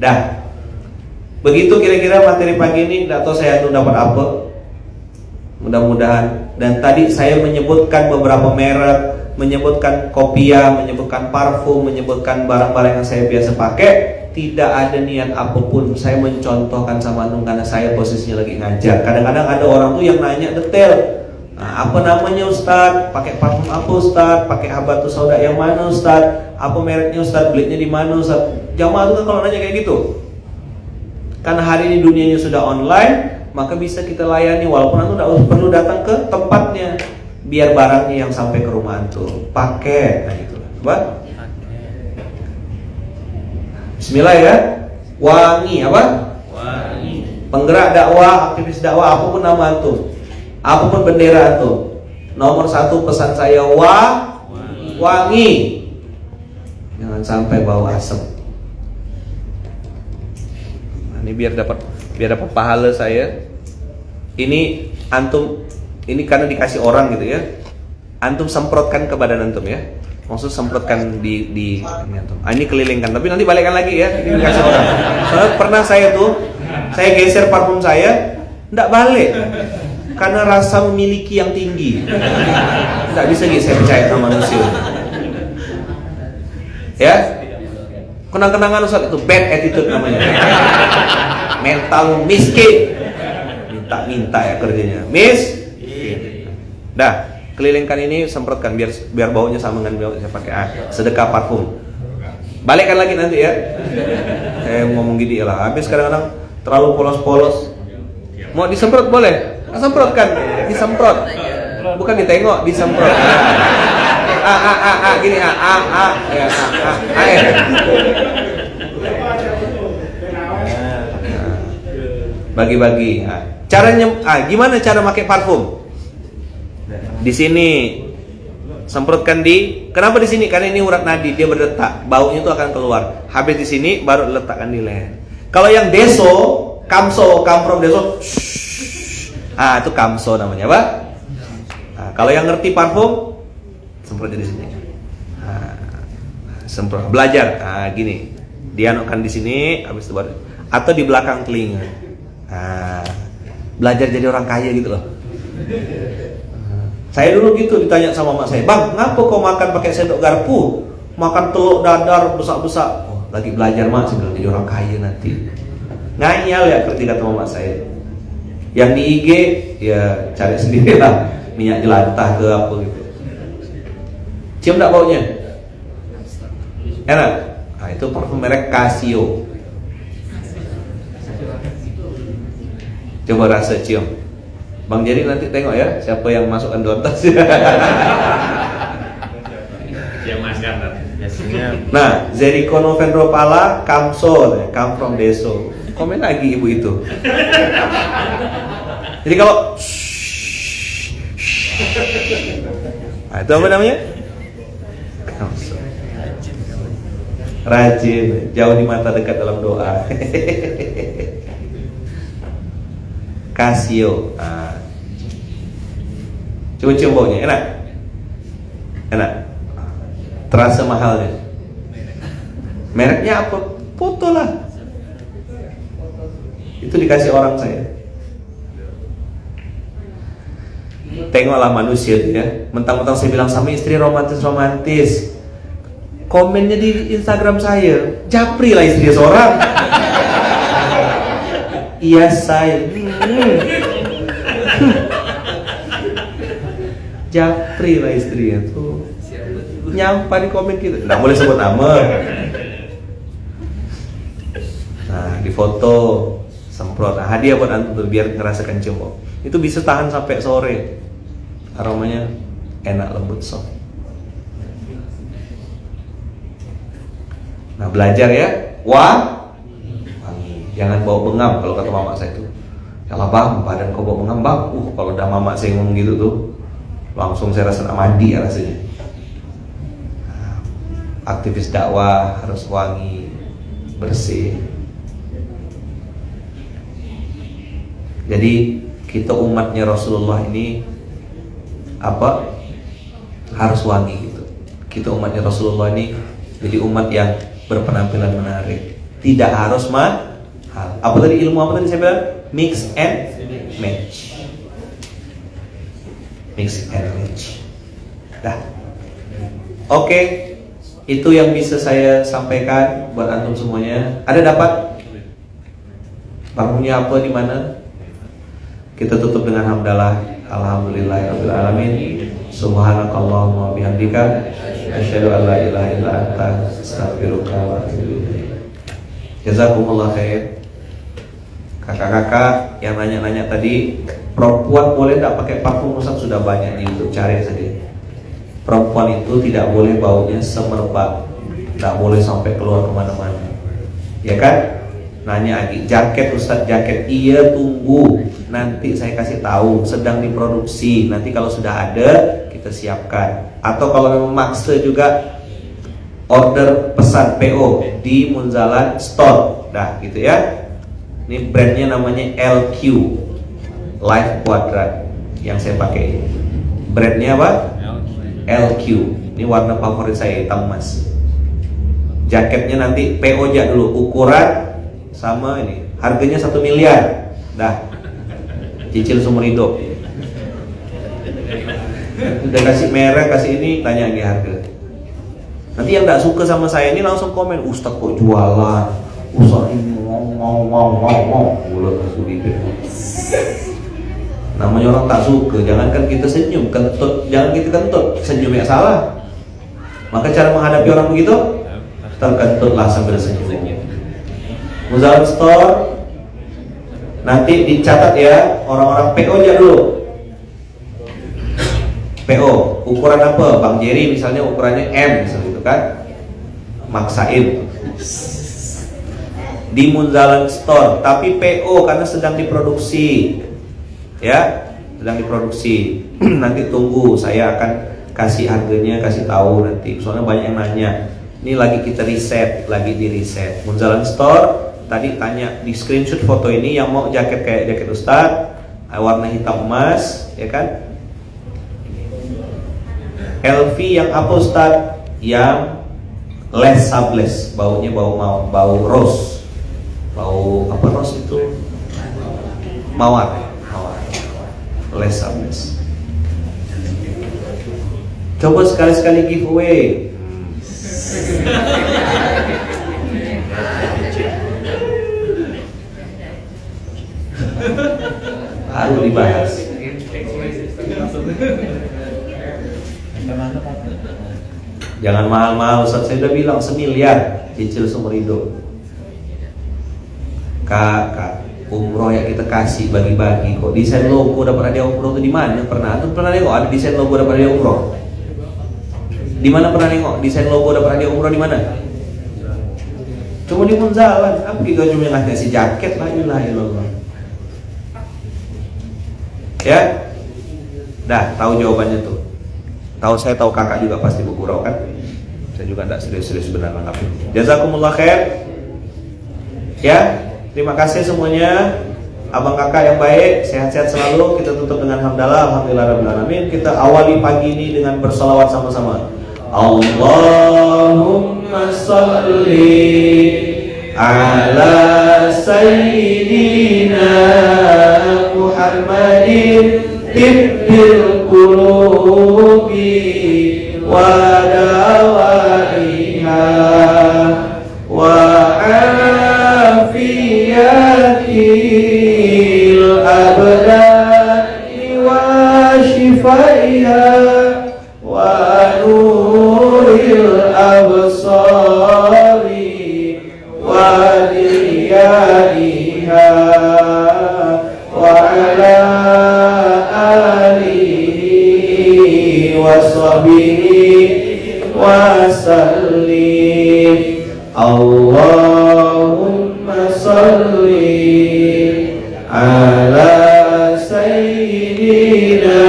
Dah. Begitu kira-kira materi pagi ini. Tidak tahu saya tuh dapat apa. Mudah-mudahan. Dan tadi saya menyebutkan beberapa merek, menyebutkan kopiah, menyebutkan parfum, menyebutkan barang-barang yang saya biasa pakai. Tidak ada niat apapun. Saya mencontohkan sama antum karena saya posisinya lagi ngajar. Kadang-kadang ada orang tuh yang nanya detail. Nah, apa namanya Ustaz? Pakai parfum apa Ustaz? Pakai habatus sauda yang mana Ustaz? Apa mereknya Ustaz? Belinya di mana Ustaz? Jamaah tuh kan kalau nanya kayak gitu. Karena hari ini dunianya sudah online, maka bisa kita layani walaupun antum tidak perlu datang ke tempatnya. Biar barangnya yang sampai ke rumah antum. Pakai, nah gitu. Coba. Bismillah ya. Wangi apa? Wangi. Penggerak dakwah, aktivis dakwah, apapun nama antum, apapun bendera antum. Nomor 1 pesan saya wangi. Jangan sampai bau asap. Nah, ini biar dapat pahala saya. Ini antum, ini karena dikasih orang gitu ya. Antum semprotkan ke badan antum ya. Maksud semprotkan di ini antum. Ini kelilingkan, tapi nanti balikkan lagi ya. Ini dikasih orang. Soalnya pernah saya geser parfum saya, enggak balik. Karena rasa memiliki yang tinggi. Enggak bisa gitu saya percaya sama manusia. Ya. Kenang-kenangan Ustaz itu bad attitude namanya. Mental miskin. Minta ya kerjanya. Dah. Kelilingkan ini, semprotkan biar baunya sama dengan bau saya pakai sedekah parfum. Balikkan lagi nanti ya. Saya ngomong gini lah. Habis kadang-kadang terlalu polos-polos. Mau disemprot boleh? Semprotkan, disemprot. Bukan ditengok, disemprot. Gini ya. Bagi-bagi. Caranya gimana cara pakai parfum? Di sini semprotkan kenapa di sini? Karena ini urat nadi, dia berdetak, baunya itu akan keluar. Habis di sini baru letakkan di leher. Kalau yang deso, kamfrom deso, itu kamso namanya, Pak. Kalau yang ngerti parfum, semprotnya di sini. Semprot, belajar. Gini, dianokkan di sini, habis itu baru, atau di belakang telinga. Belajar jadi orang kaya gitu loh. Saya dulu gitu ditanya sama mak saya, "Bang, ngapa kau makan pakai sendok garpu? Makan telur dadar besar-besar." Oh, lagi belajar mak, saya jadi orang kaya nanti. Ngayal ya kerja kata mak saya. Yang di IG ya cari sendiri lah, minyak jelantah ke apa gitu. Cium tak baunya? Enak? Itu parfum merek Casio. Coba rasa cium. Bang Jerry nanti tengok ya siapa yang masukkan Dontas. Nah, Zeriko Novendro Pala, Kamso, come from Deso. Komen lagi ibu itu. Jadi kalau itu apa namanya? Kamso. Rajin, jauh di mata dekat dalam doa. Casio. Coba cium baunya, enak. Terasa mahalnya. Mereknya apa? Foto lah. Itu dikasih orang saya. Tengoklah manusia ya. Mentang-mentang saya bilang sama istri romantis. Komennya di Instagram saya, japri lah istri seorang. Iya saya. Japri lah istrinya tuh. Nyampa di komen kita. Nggak boleh sebut nama. Nah, di foto semprot. Hadiah buat antum biar ngerasakan cium. Itu bisa tahan sampai sore. Aromanya enak, lembut, soft. Nah, belajar ya. Wangi. Jangan bau bengam kalau kata mama saya tuh. Kalau bang, badan kau bau bengam bang. Kalau udah mama saya ngomong gitu tuh, langsung saya rasa nak mandi ya rasanya. Nah, aktivis dakwah harus wangi, bersih. Jadi kita umatnya Rasulullah ini apa? Harus wangi gitu. Kita umatnya Rasulullah ini jadi umat yang berpenampilan menarik. Tidak harus mahal. Apa tadi ilmu apa tadi saya bilang? Mix and match. Mix and match. Dah. Oke. Itu yang bisa saya sampaikan buat antum semuanya. Ada dapat? Bangunnya apa di mana? Kita tutup dengan hamdalah. Alhamdulillahirabbil alamin. Subhanakallahumma wa bihamdika asyhadu an la ilaha illa anta astaghfiruka wa atubu ilaik. Jazakumullah khair. Kakak-kakak yang nanya-nanya tadi, perempuan boleh tidak pakai parfum? Ustaz, sudah banyak di YouTube, cari saja. Perempuan itu tidak boleh baunya semerbak, tidak boleh sampai keluar kemana-mana, ya kan? Nanya lagi, jaket Ustaz, jaket iya, tunggu, nanti saya kasih tahu, sedang diproduksi. Nanti kalau sudah ada kita siapkan. Atau kalau memang maksa juga, order pesan PO di Munzalan Store, dah gitu ya. Ini brandnya namanya LQ, Life Quadrant yang saya pakai. Brandnya apa? LQ. Ini warna favorit saya, hitam emas. Jaketnya nanti PO aja dulu, ukuran sama ini. Harganya 1 miliar. Dah. Cicil seumur hidup. Udah kasih merek, kasih ini, tanya lagi harga. Nanti yang gak suka sama saya ini langsung komen, Ustaz kok jualan, Ustaz ini mau ulang bibir. Namanya orang tak suka, jangankan kita senyum, kentut, jangan kita kentut, senyum yang salah. Maka cara menghadapi orang begitu, terkentutlah sambil senyum. Munzalan Store, nanti dicatat ya, orang-orang PO aja dulu. PO, ukuran apa? Bang Jerry misalnya ukurannya M, misalnya itu kan, maksain. Di Munzalan Store, tapi PO karena sedang diproduksi, ya, sedang diproduksi. Nanti tunggu, saya akan kasih harganya, kasih tahu nanti. Soalnya banyak yang nanya. Ini lagi kita riset, lagi di riset. Munzalan Store, tadi tanya di screenshot foto ini yang mau jaket kayak jaket Ustaz, warna hitam emas, ya kan? LV yang apa Ustaz? Yang less subless, baunya bau rose. Bau apa rose itu? Mawar. Less subless. Coba sekali-sekali giveaway. Baru dibahas. Jangan mahal-mahal Ustaz, saya udah bilang 1 miliar cicil seumur hidup. Kak, umroh yang kita kasih bagi-bagi kok desain logo dapat hadiah umroh itu di mana? Pernah nengok ada desain logo dapat hadiah umroh? Di mana pernah nengok desain logo dapat hadiah umroh di mana? Cuma di Munzalan. Apa kita cuma ngasih jaket lah, ilah. Ya, dah tahu jawabannya tuh. Saya tahu kakak juga pasti bergurau kan. Saya juga tidak serius-serius benar menanggapi. Jazakumullah khair. Ya, terima kasih semuanya. Abang kakak yang baik, sehat-sehat selalu. Kita tutup dengan hamdalah, alhamdulillahirabbil alamin. Kita awali pagi ini dengan bersalawat sama-sama. Allahumma sholli ala sayyidina Muhammadin tibbil qulubi wa dawaiha wa afiyatil abdani wa shifaiha wa nuril absari wa diyaiha wa ala washabihi wasallim. Allahumma salli ala sayyidina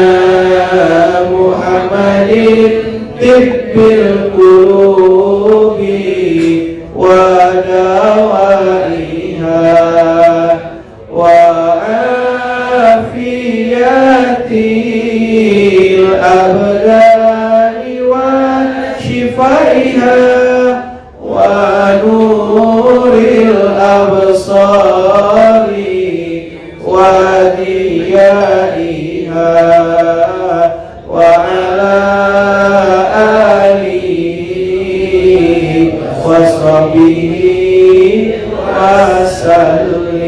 Muhammadin tibbil qulubi wa dawaiha wa عليها ونور الأبصار وأديائها وعلى آله وصحبه وسلم.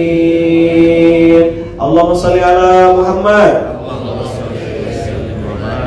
Allahumma shalli ala Muhammad.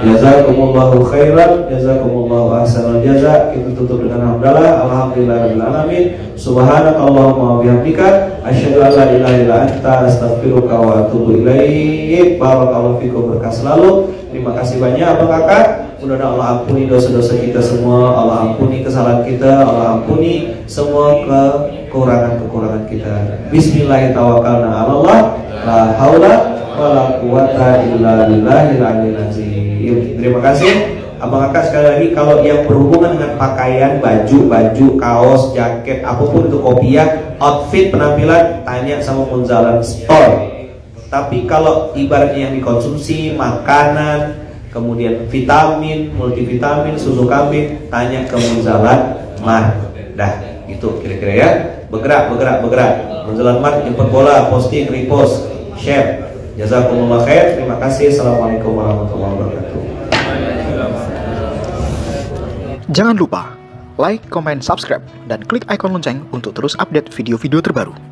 Jazakumullahu khairan, jazakumullahu ahsanal jaza. Kita tutup dengan hamdalah. Alhamdulillahirabbil alamin. Subhanakallahumma wa bihamdika asyhadu an la ilaha illa anta astaghfiruka wa atubu ilaik. Barakallahu fikum, berkah selalu. Terima kasih banyak Abang Kakak. Mudah-mudahan Allah ampuni dosa-dosa kita semua, Allah ampuni kesalahan kita, Allah ampuni semua kekurangan-kekurangan kita. Bismillahirrahmanirrahim. Allah, la haula wala quwata illa billahil aliyil azim. Terima kasih Abang Kakak. Sekali lagi, kalau yang berhubungan dengan pakaian, baju, kaos, jaket, apapun itu, kopiah, outfit, penampilan, tanya sama Munzalan Store. Tapi kalau ibaratnya yang dikonsumsi, makanan, kemudian vitamin, multivitamin, susu kambing, tanya ke Munzalan Mart. Dah, itu kira-kira ya. Bergerak. Munzalan Mart, jemput bola, posting, repost, share. Jazakumullah khair. Terima kasih. Assalamualaikum warahmatullahi wabarakatuh.
Jangan lupa like, comment, subscribe, dan klik icon lonceng untuk terus update video-video terbaru.